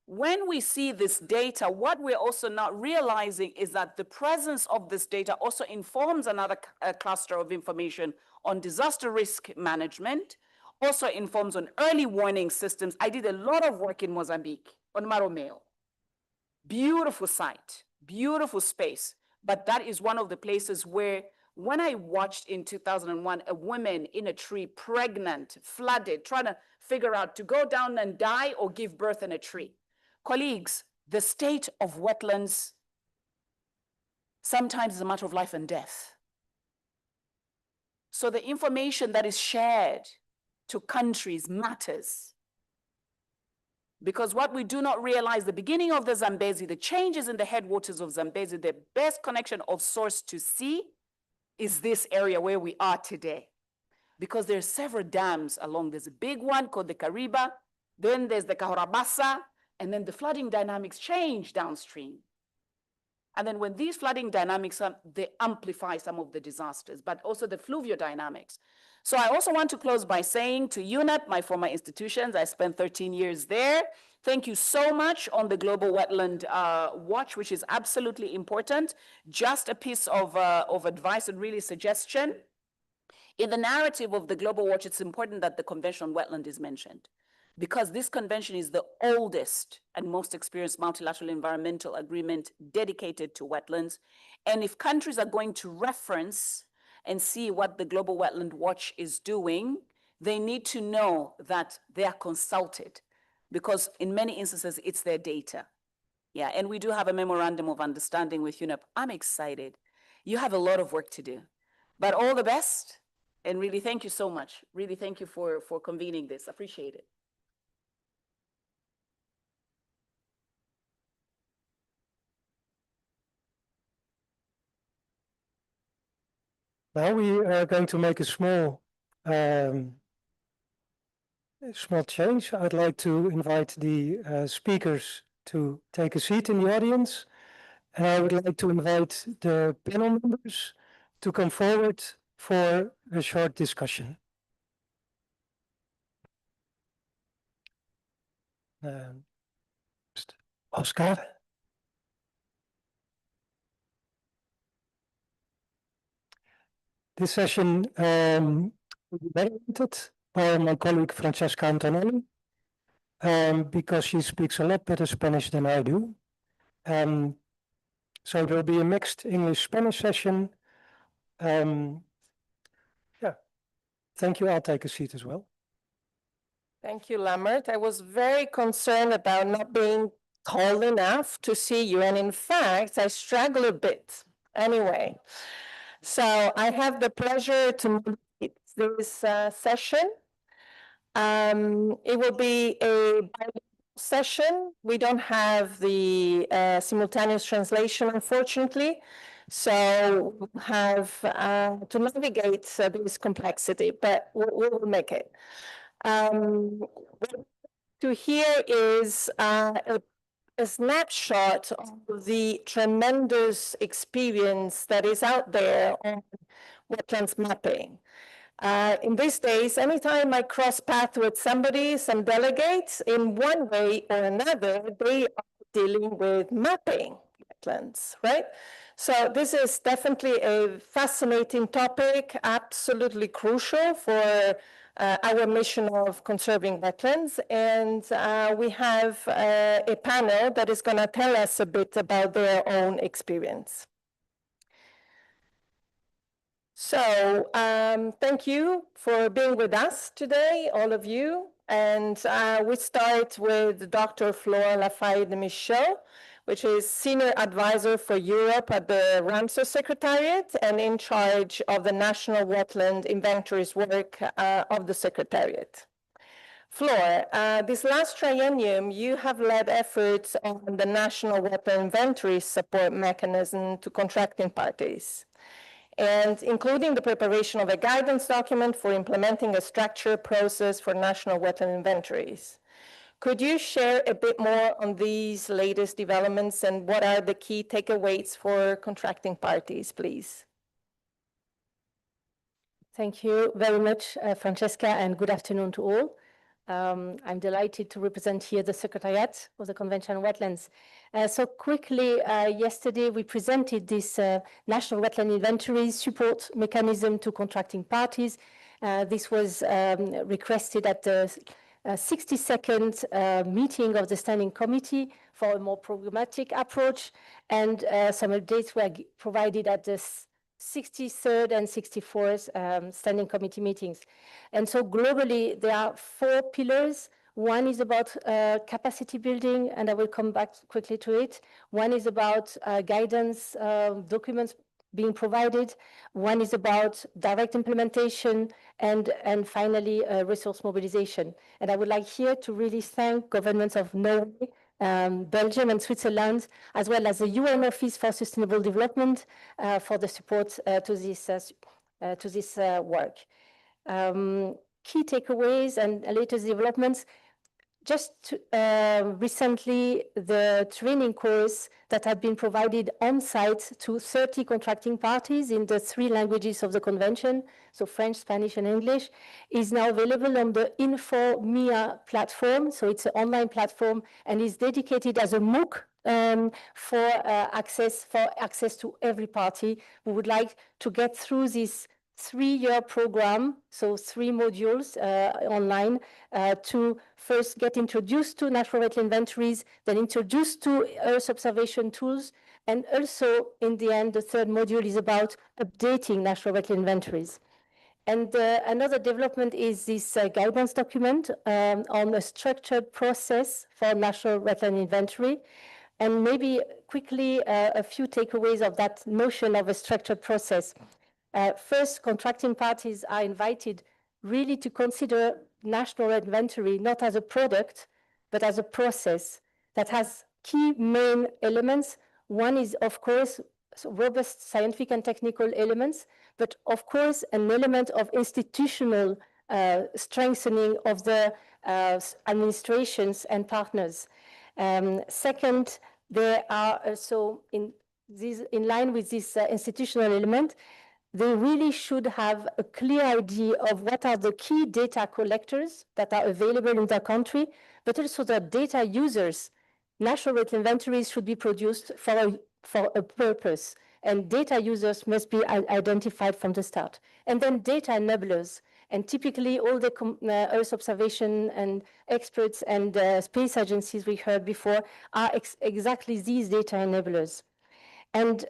when we see this data, what we're also not realizing is that the presence of this data also informs another cluster of information on disaster risk management, also informs on early warning systems. I did a lot of work in Mozambique on Maromeo. Beautiful site, beautiful space. But that is one of the places where, when I watched in 2001, a woman in a tree, pregnant, flooded, trying to figure out to go down and die or give birth in a tree. Colleagues, the state of wetlands sometimes is a matter of life and death. So the information that is shared to countries matters. Because what we do not realize, the beginning of the Zambezi, the changes in the headwaters of Zambezi, the best connection of source to sea is this area where we are today. Because there are several dams along. There's a big one called the Kariba, then there's the Kahorabasa, and then the flooding dynamics change downstream. And then when these flooding dynamics, they amplify some of the disasters, but also the fluvial dynamics. So I also want to close by saying to UNEP, my former institutions, I spent 13 years there. Thank you so much on the Global Wetland Watch, which is absolutely important. Just a piece of advice and really suggestion. In the narrative of the Global Watch, it's important that the Convention on Wetland is mentioned, because this convention is the oldest and most experienced multilateral environmental agreement dedicated to wetlands. And if countries are going to reference and see what the Global Wetland Watch is doing, they need to know that they are consulted, because in many instances, it's their data. Yeah, and we do have a memorandum of understanding with UNEP. I'm excited. You have a lot of work to do, but all the best. And really, thank you so much. Really, thank you for convening this. Appreciate it. Now we are going to make a small change. I'd like to invite the speakers to take a seat in the audience. And I would like to invite the panel members to come forward for a short discussion. Oscar. This session will be moderated by my colleague Francesca Antonelli, because she speaks a lot better Spanish than I do. So there will be a mixed English-Spanish session. Yeah. Thank you. I'll take a seat as well. Thank you, Lambert. I was very concerned about not being tall enough to see you, and in fact, I struggle a bit. Anyway, so I have the pleasure to moderate this session. It will be a bilingual session. We don't have the simultaneous translation, unfortunately, so we'll have to navigate this complexity, but we will make it. What to hear is a snapshot of the tremendous experience that is out there on wetlands mapping. In these days, anytime I cross path with somebody, some delegates, in one way or another, they are dealing with mapping wetlands, right? So this is definitely a fascinating topic, absolutely crucial for our mission of conserving wetlands. And we have a panel that is going to tell us a bit about their own experience. So thank you for being with us today, all of you. And we start with Dr. Flora Lafayette-Michaud, which is Senior Advisor for Europe at the Ramsar Secretariat and in charge of the National Wetland Inventories work of the Secretariat. Flor, this last triennium, you have led efforts on the National Wetland Inventory Support Mechanism to contracting parties, and including the preparation of a guidance document for implementing a structured process for national wetland inventories. Could you share a bit more on these latest developments and what are the key takeaways for contracting parties, please? Thank you very much, Francesca, and good afternoon to all. I'm delighted to represent here the Secretariat of the Convention on Wetlands. So quickly, yesterday we presented this National Wetland Inventory Support Mechanism to contracting parties. This was requested at the 62nd meeting of the Standing Committee for a more programmatic approach, and some updates were provided at the 63rd and 64th Standing Committee meetings. And so globally, there are 4 pillars. One is about capacity building, and I will come back quickly to it. One is about guidance documents being provided. One is about direct implementation, and finally, resource mobilization. And I would like here to really thank governments of Norway, Belgium and Switzerland, as well as the UN Office for Sustainable Development for the support to this work. Key takeaways and latest developments. Just recently, the training course that had been provided on site to 30 contracting parties in the 3 languages of the convention, so French, Spanish, and English, is now available on the InfoMIA platform. So it's an online platform and is dedicated as a MOOC for access to every party who would like to get through this 3-year program, so 3 modules online, to first get introduced to natural wetland inventories, then introduced to Earth observation tools, and also in the end, the 3rd module is about updating natural wetland inventories. And another development is this guidance document on a structured process for national wetland inventory. And maybe quickly, a few takeaways of that notion of a structured process. First, contracting parties are invited really to consider national inventory not as a product, but as a process that has key main elements. One is, of course, robust scientific and technical elements, but of course, an element of institutional strengthening of the administrations and partners. Second, there are also, in line with this institutional element, they really should have a clear idea of what are the key data collectors that are available in their country, but also the data users. National wetland inventories should be produced for a purpose, and data users must be identified from the start. And then data enablers, and typically all the Earth observation and experts and space agencies we heard before are exactly these data enablers. And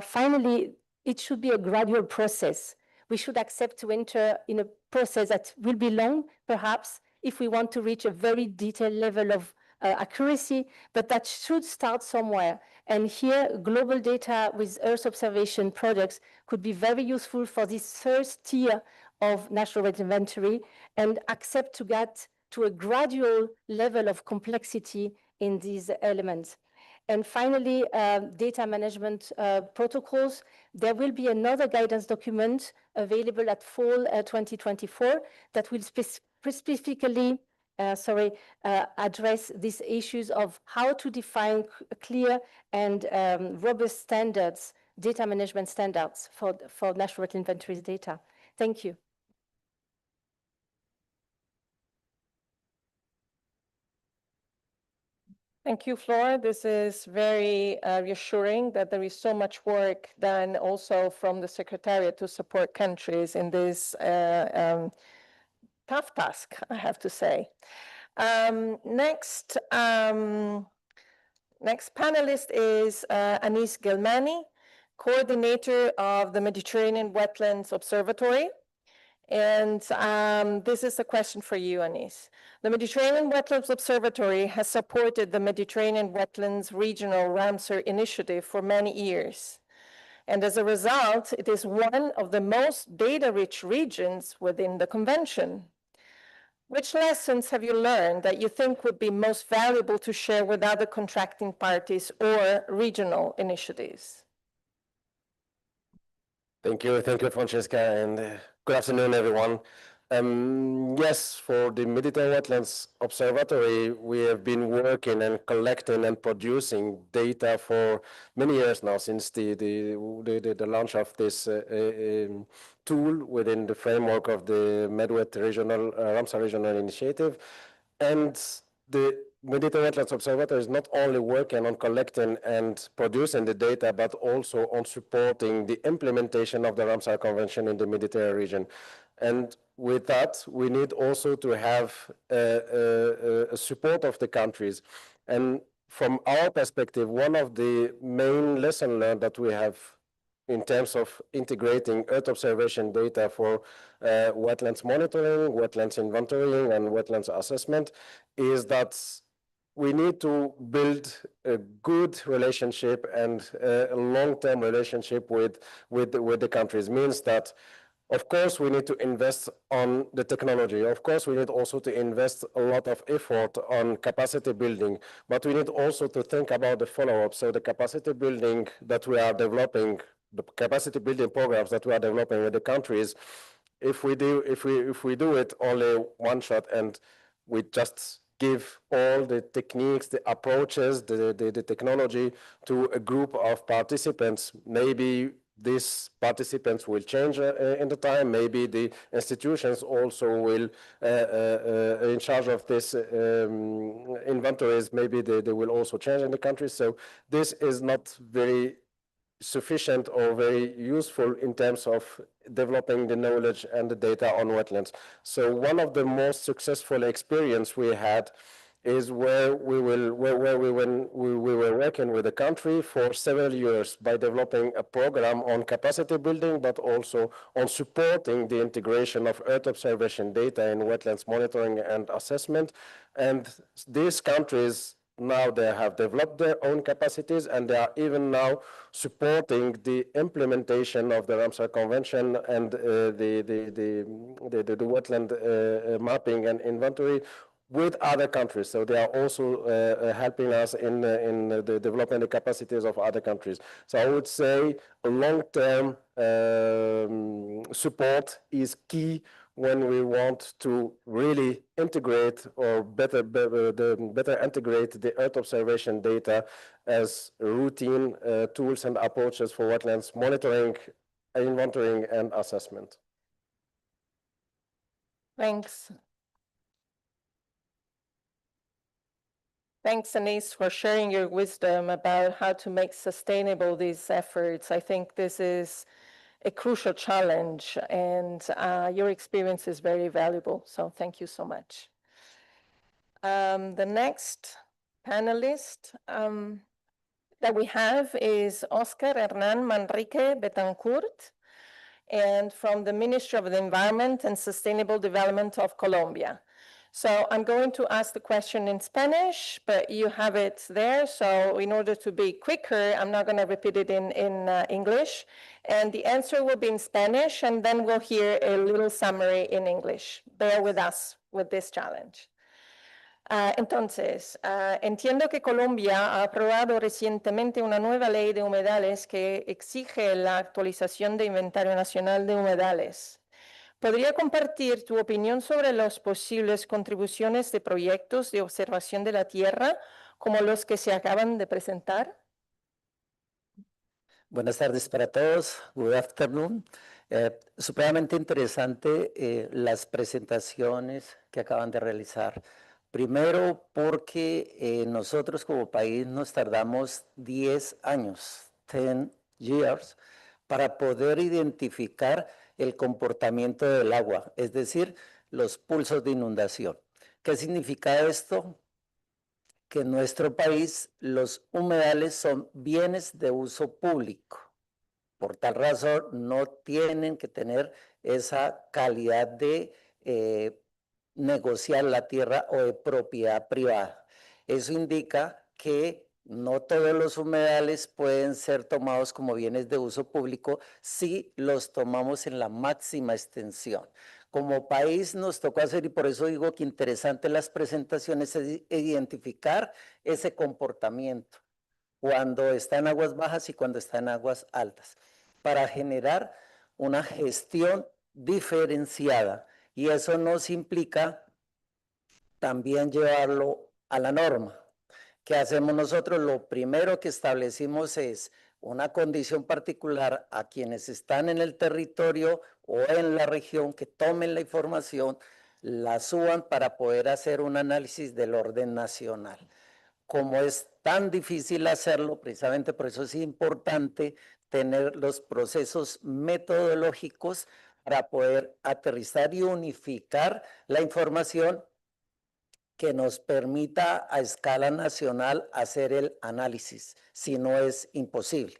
finally, it should be a gradual process. we should accept to enter in a process that will be long, perhaps, if we want to reach a very detailed level of accuracy, but that should start somewhere. And here, global data with Earth observation products could be very useful for this first tier of national wetland inventory, and accept to get to a gradual level of complexity in these elements. And finally, data management protocols. There will be another guidance document available at fall 2024 that will specifically address these issues of how to define clear and robust standards, data management standards for national wetland inventories data. Thank you. Thank you, Flora. This is very reassuring that there is so much work done also from the Secretariat to support countries in this tough task, I have to say. Next panelist is Anis Gelmani, coordinator of the Mediterranean Wetlands Observatory. And this is a question for you, Anis. The Mediterranean Wetlands Observatory has supported the Mediterranean Wetlands Regional Ramsar Initiative for many years. And as a result, it is one of the most data-rich regions within the convention. Which lessons have you learned that you think would be most valuable to share with other contracting parties or regional initiatives? Thank you, Francesca, and good afternoon, everyone. Yes, for the Mediterranean Wetlands Observatory, we have been working and collecting and producing data for many years now, since the launch of this tool within the framework of the MedWet Regional Ramsar Regional Initiative. And the Mediterranean Wetlands Observatory is not only working on collecting and producing the data, but also on supporting the implementation of the Ramsar Convention in the Mediterranean region. And with that, we need also to have a support of the countries. And from our perspective, one of the main lessons learned that we have in terms of integrating Earth observation data for wetlands monitoring, wetlands inventorying, and wetlands assessment is that we need to build a good relationship and a long-term relationship with the countries. Means that, of course, we need to invest on the technology. Of course, we need also to invest a lot of effort on capacity building, but we need also to think about the follow-up. So the capacity building that we are developing, the capacity building programs that we are developing with the countries, if we do it only one shot and we just give all the techniques, the approaches, the technology to a group of participants, maybe these participants will change in the time. Maybe the institutions also will, in charge of this inventories, maybe they will also change in the country. So this is not very sufficient or very useful in terms of developing the knowledge and the data on wetlands. So one of the most successful experience we had is where we were working with the country for several years by developing a program on capacity building, but also on supporting the integration of Earth observation data in wetlands monitoring and assessment. And these countries now they have developed their own capacities, and they are even now supporting the implementation of the Ramsar Convention and the wetland mapping and inventory with other countries. So they are also helping us in the developing the capacities of other countries. So I would say a long-term support is key when we want to really integrate or better integrate the Earth observation data as routine tools and approaches for wetlands monitoring, inventorying, and assessment. Thanks. Thanks, Anis, for sharing your wisdom about how to make sustainable these efforts. I think this is a crucial challenge, and your experience is very valuable. So thank you so much. The next panelist that we have is Oscar Hernán Manrique Betancourt. and from the Ministry of the Environment and Sustainable Development of Colombia. So I'm going to ask the question in Spanish, but you have it there. So in order to be quicker, I'm not going to repeat it in English. And the answer will be in Spanish, and then we'll hear a little summary in English. Bear with us with this challenge. Entonces, entiendo que Colombia ha aprobado recientemente una nueva ley de humedales que exige la actualización de Inventario Nacional de Humedales. ¿Podría compartir tu opinión sobre las posibles contribuciones de proyectos de observación de la tierra como los que se acaban de presentar? Buenas tardes para todos. Good afternoon. Supremamente interesante las presentaciones que acaban de realizar. Primero porque nosotros como país nos tardamos 10 años, 10 years, para poder identificar el comportamiento del agua, es decir, los pulsos de inundación. ¿Qué significa esto? Que en nuestro país los humedales son bienes de uso público. Por tal razón, no tienen que tener esa calidad de negociar la tierra o de propiedad privada. Eso indica que no todos los humedales pueden ser tomados como bienes de uso público si los tomamos en la máxima extensión. Como país nos tocó hacer, y por eso digo que interesante las presentaciones, es identificar ese comportamiento cuando está en aguas bajas y cuando está en aguas altas, para generar una gestión diferenciada. Y eso nos implica también llevarlo a la norma. ¿Qué hacemos nosotros? Lo primero que establecimos es una condición particular a quienes están en el territorio o en la región que tomen la información, la suban para poder hacer un análisis del orden nacional. Como es tan difícil hacerlo, precisamente por eso es importante tener los procesos metodológicos para poder aterrizar y unificar la información que nos permita a escala nacional hacer el análisis, si no es imposible.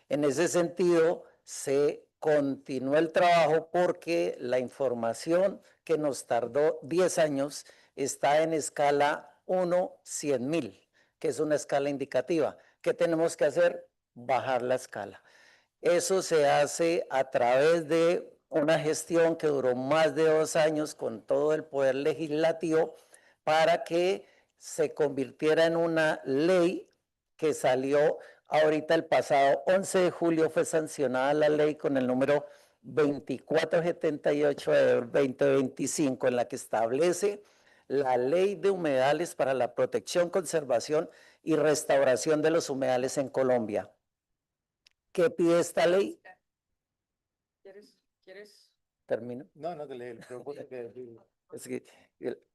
En ese sentido, se continuó el trabajo porque la información que nos tardó 10 años está en escala 1/100,000, que es una escala indicativa. ¿Qué tenemos que hacer? Bajar la escala. Eso se hace a través de una gestión que duró más de 2 años con todo el poder legislativo para que se convirtiera en una ley que salió ahorita el pasado 11 de julio, fue sancionada la ley con el número 2478 de 2025, en la que establece la ley de humedales para la protección, conservación y restauración de los humedales en Colombia. ¿Qué pide esta ley? ¿Quieres? ¿Termino? No, no te leí. Es que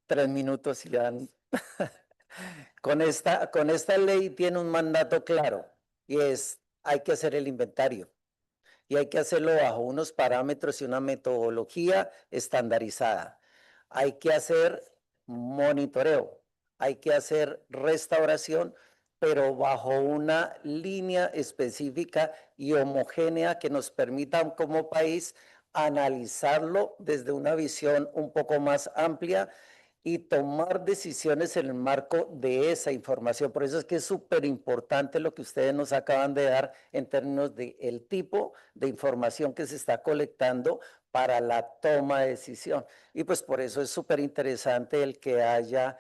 3 minutos y ya. Con esta ley tiene un mandato claro y es, hay que hacer el inventario y hay que hacerlo bajo unos parámetros y una metodología estandarizada. Hay que hacer monitoreo, hay que hacer restauración, pero bajo una línea específica y homogénea que nos permita como país analizarlo desde una visión un poco más amplia y tomar decisiones en el marco de esa información. Por eso es que es súper importante lo que ustedes nos acaban de dar en términos de el tipo de información que se está colectando para la toma de decisión. Y pues por eso es súper interesante el que haya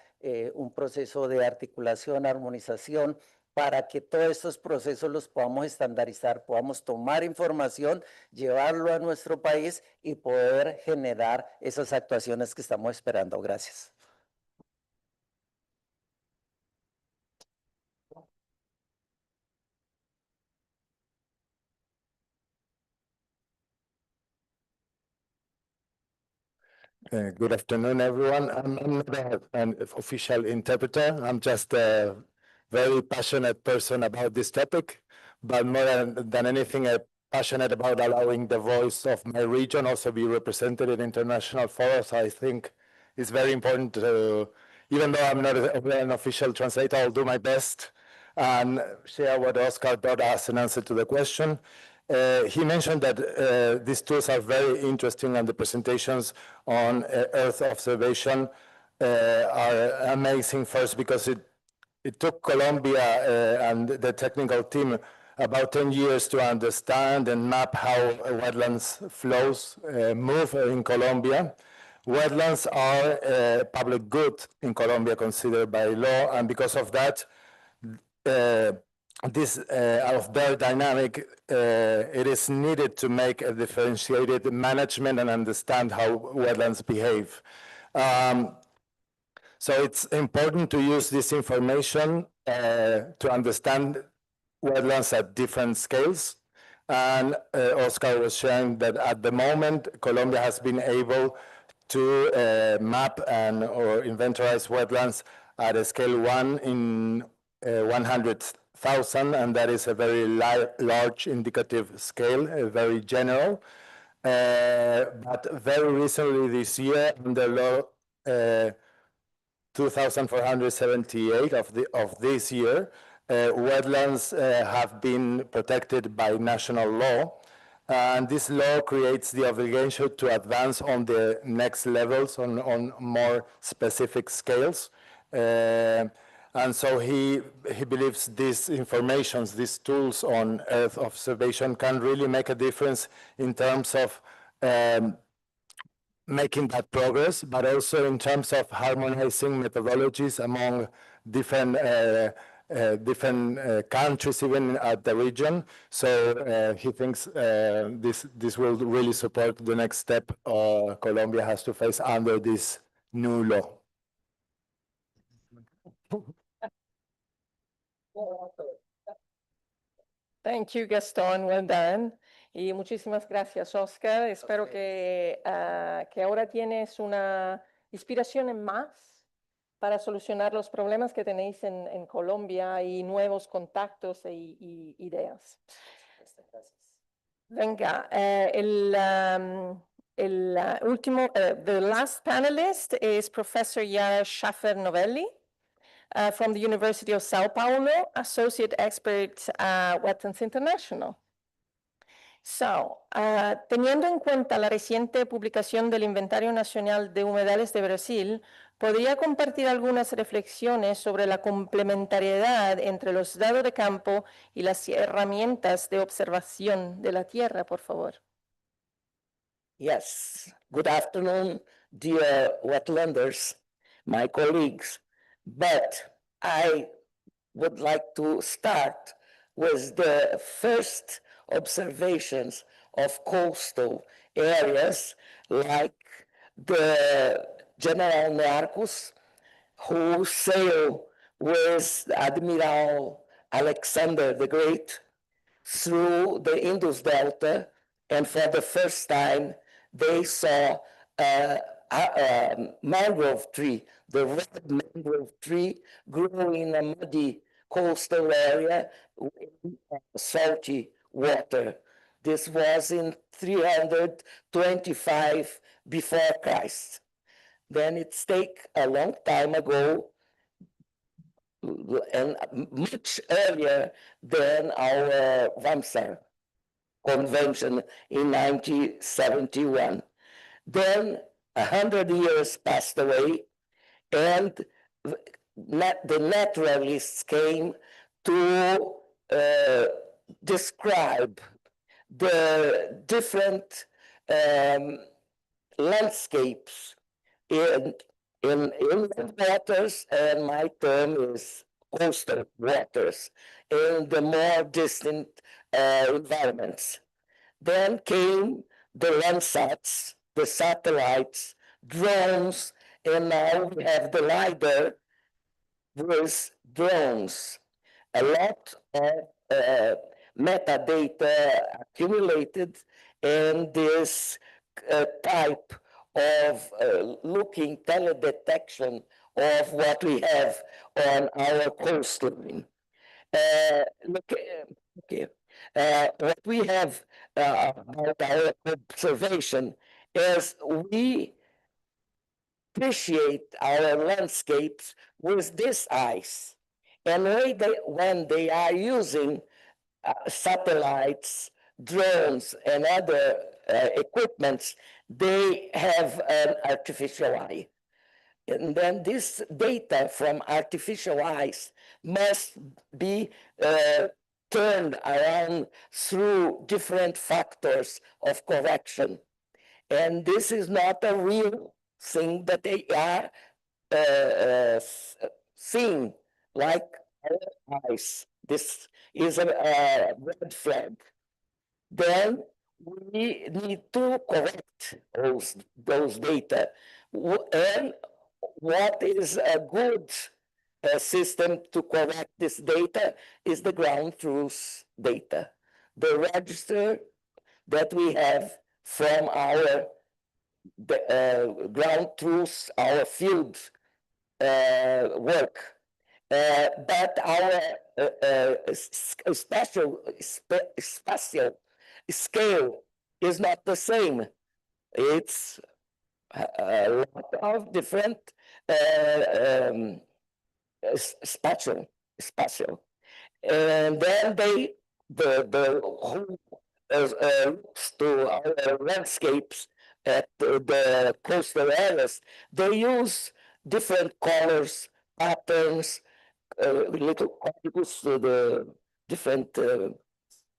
un proceso de articulación, armonización, para que todos estos procesos los podamos estandarizar, podamos tomar información, llevarlo a nuestro país y poder generar esas actuaciones que estamos esperando. Gracias. Good afternoon, everyone. I'm not an official interpreter. I'm just a very passionate person about this topic, but more than anything, I'm passionate about allowing the voice of my region also be represented in international forums. I think it's very important to, even though I'm not an official translator, I'll do my best and share what Oscar brought us an answer to the question. He mentioned that these tools are very interesting, and the presentations on Earth observation are amazing. First, because it took Colombia and the technical team about 10 years to understand and map how wetlands flows move in Colombia. Wetlands are a public good in Colombia considered by law, and because of that, this of their dynamic, it is needed to make a differentiated management and understand how wetlands behave. So it's important to use this information to understand wetlands at different scales. And Oscar was sharing that at the moment, Colombia has been able to map or inventorize wetlands at a scale 1 in 100,000, and that is a very large indicative scale, very general. But very recently this year, under law 2478 of this year, wetlands have been protected by national law. And this law creates the obligation to advance on the next levels, on more specific scales. And so he believes these informations, these tools on Earth observation can really make a difference in terms of making that progress, but also in terms of harmonizing methodologies among different countries, even at the region. So he thinks this will really support the next step Colombia has to face under this new law. Thank you, Gastón. Well done. Y muchísimas gracias, Oscar. Espero que ahora tienes una inspiración en más para solucionar los problemas que tenéis en Colombia y nuevos contactos e ideas. Venga, último, the last panelist is Professor Yara Schaffer-Novelli. From the University of Sao Paulo, Associate Expert Wetlands International. So, teniendo en cuenta la reciente publicación del Inventario Nacional de Humedales de Brasil, ¿podría compartir algunas reflexiones sobre la complementariedad entre los datos de campo y las herramientas de observación de la tierra, por favor? Yes, good afternoon, dear wetlanders, my colleagues. But I would like to start with the first observations of coastal areas, like the General Nearchus, who sailed with Admiral Alexander the Great through the Indus Delta, and for the first time they saw a mangrove tree, the red mangrove tree growing in a muddy coastal area with salty water. This was in 325 before Christ. Then it's take a long time ago and much earlier than our Ramsar Convention in 1971. Then 100 years passed away, and the naturalists came to describe the different landscapes in inland waters, and my term is coastal waters, in the more distant environments. Then came the Landsats, the satellites, drones, and now we have the LiDAR with drones. A lot of metadata accumulated, and this type of looking teledetection of what we have on our coastline. What we have about our observation is we appreciate our landscapes with this eyes. And when they are using satellites, drones and other equipments, they have an artificial eye. And then this data from artificial eyes must be turned around through different factors of correction. And this is not a real thing that they are seeing like our eyes. This is a red flag. Then we need to correct those data. And what is a good system to correct this data is the ground truth data. The register that we have from our ground truth, our field work. But our spatial scale is not the same. It's a lot of different spatial. And then the whole looks to our landscapes at the coastal areas, they use different colors, patterns, little particles, the different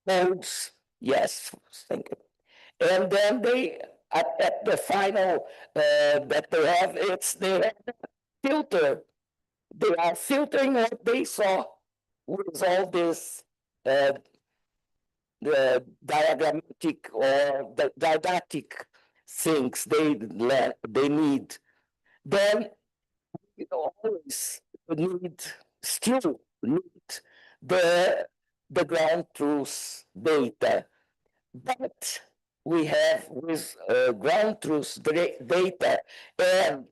modes. Yes, thank you. And then they, at the final that they have, they have a filter. They are filtering what they saw with all this the diagrammatic or the didactic things they need. Then you always still need the ground truth data. But we have with ground truth data and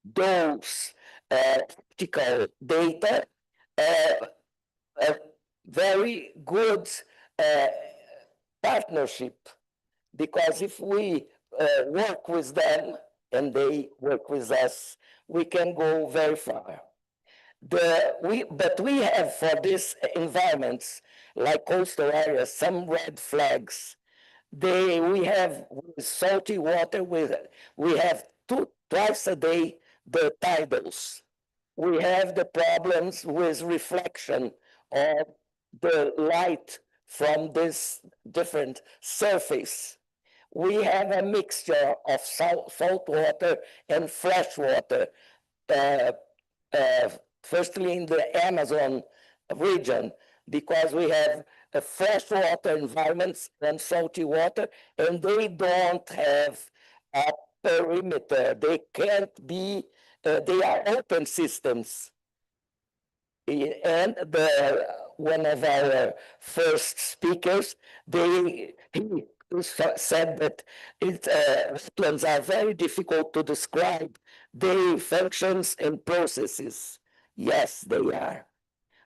those optical data a very good partnership, because if we work with them and they work with us, we can go very far. But we have for these environments, like coastal areas, some red flags. We have with salty water, we have twice a day the tidals. We have the problems with reflection of the light from this different surface. We have a mixture of salt water and fresh water. Firstly, in the Amazon region, because we have freshwater environments and salty water, and they don't have a perimeter. They can't be, they are open systems. And one of our first speakers, he said that wetlands are very difficult to describe their functions and processes. Yes, they are.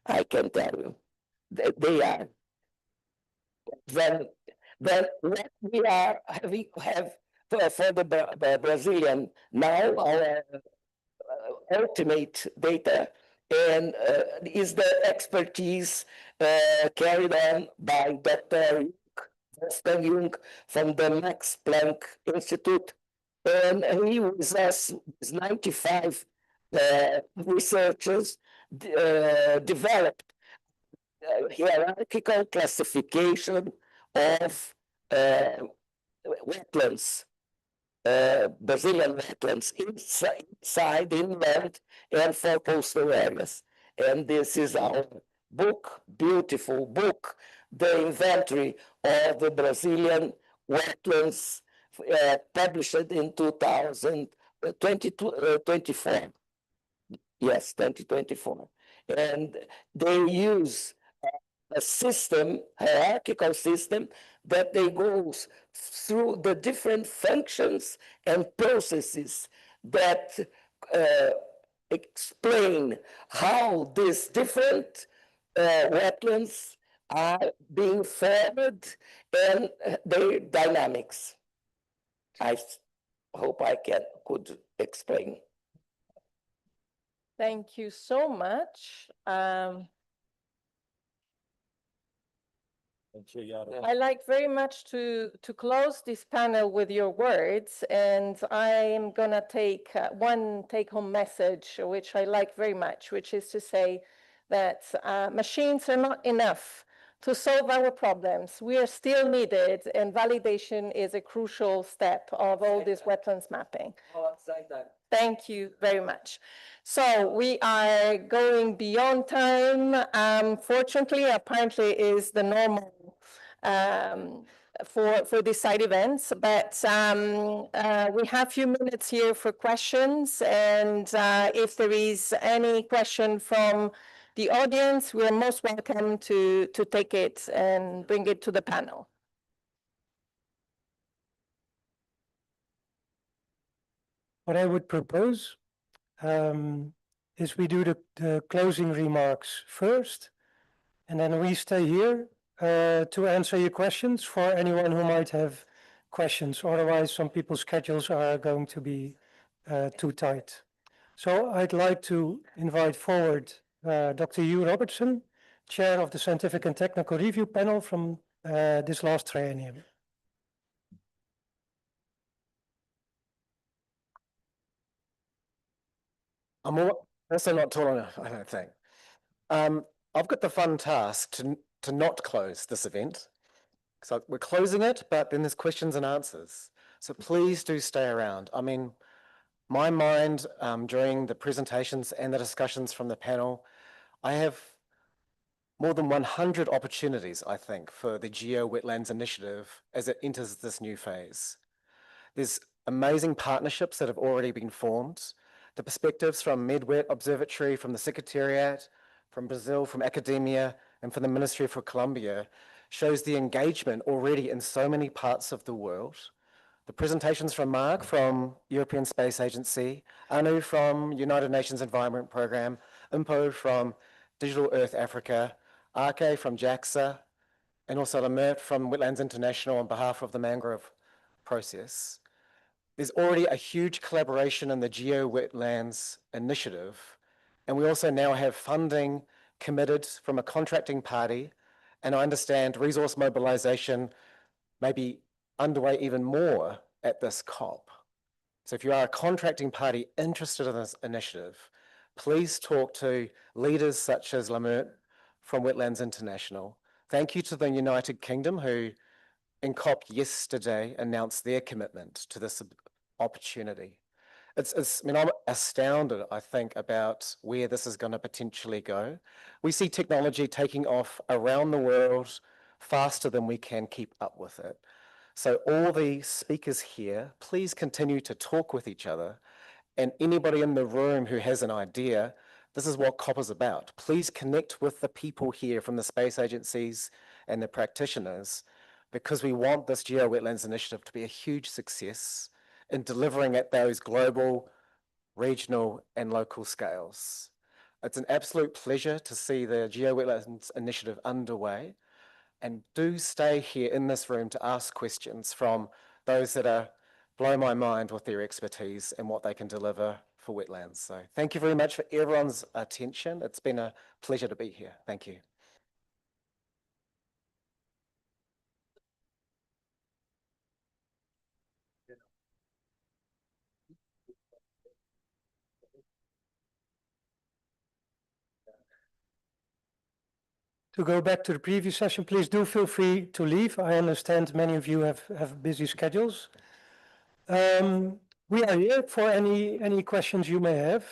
I can tell you. They are. Then what we are have for the Brazilian now, our ultimate data, and is the expertise carried on by Dr. Wolfgang Jung from the Max Planck Institute. And he was us with 95 researchers developed hierarchical classification of wetlands, Brazilian wetlands inside, inland, and for coastal areas. And this is our book, beautiful book, the inventory of the Brazilian wetlands, published in 2024. Yes, 2024. And they use a system, hierarchical system, that they go through the different functions and processes that explain how these different wetlands are being formed and their dynamics. I hope I could explain. Thank you so much. I like very much to close this panel with your words, and I'm gonna take one take-home message, which I like very much, which is to say that machines are not enough to solve our problems. We are still needed, and validation is a crucial step of all this wetlands mapping. Thank you very much. So we are going beyond time. Fortunately, apparently is the normal for these side events, but we have a few minutes here for questions, and if there is any question from the audience, we are most welcome to take it and bring it to the panel. What I would propose is we do the closing remarks first, and then we stay here to answer your questions for anyone who might have questions. Otherwise, some people's schedules are going to be too tight. So I'd like to invite forward Dr. Hugh Robertson, Chair of the Scientific and Technical Review Panel from this last triennium. I'm also not tall enough, I don't think. I've got the fun task to not close this event. So we're closing it, but then there's questions and answers. So please do stay around. I mean, my mind during the presentations and the discussions from the panel, I have more than 100 opportunities, I think, for the Geo-Wetlands Initiative as it enters this new phase. There's amazing partnerships that have already been formed. The perspectives from MedWet Observatory, from the Secretariat, from Brazil, from academia, and from the Ministry for Colombia shows the engagement already in so many parts of the world. The presentations from Mark from European Space Agency, Anu from United Nations Environment Programme, Impo from Digital Earth Africa, Ake from JAXA, and also Lamert from Wetlands International on behalf of the Mangrove Process. There's already a huge collaboration in the Geo-Wetlands Initiative, and we also now have funding committed from a contracting party, and I understand resource mobilization may be underway even more at this COP. So if you are a contracting party interested in this initiative, please talk to leaders such as Lamert from Wetlands International. Thank you to the United Kingdom who in COP yesterday announced their commitment to this opportunity. I mean, I'm astounded, I think, about where this is going to potentially go. We see technology taking off around the world faster than we can keep up with it. So all the speakers here, please continue to talk with each other. And anybody in the room who has an idea, this is what COP is about. Please connect with the people here from the space agencies and the practitioners, because we want this Geo-Wetlands Initiative to be a huge success in delivering at those global, regional, and local scales. It's an absolute pleasure to see the Geo-Wetlands Initiative underway, and do stay here in this room to ask questions from those that blow my mind with their expertise and what they can deliver for wetlands. So thank you very much for everyone's attention. It's been a pleasure to be here. Thank you. To go back to the previous session, please do feel free to leave. I understand many of you have busy schedules. We are here for any questions you may have.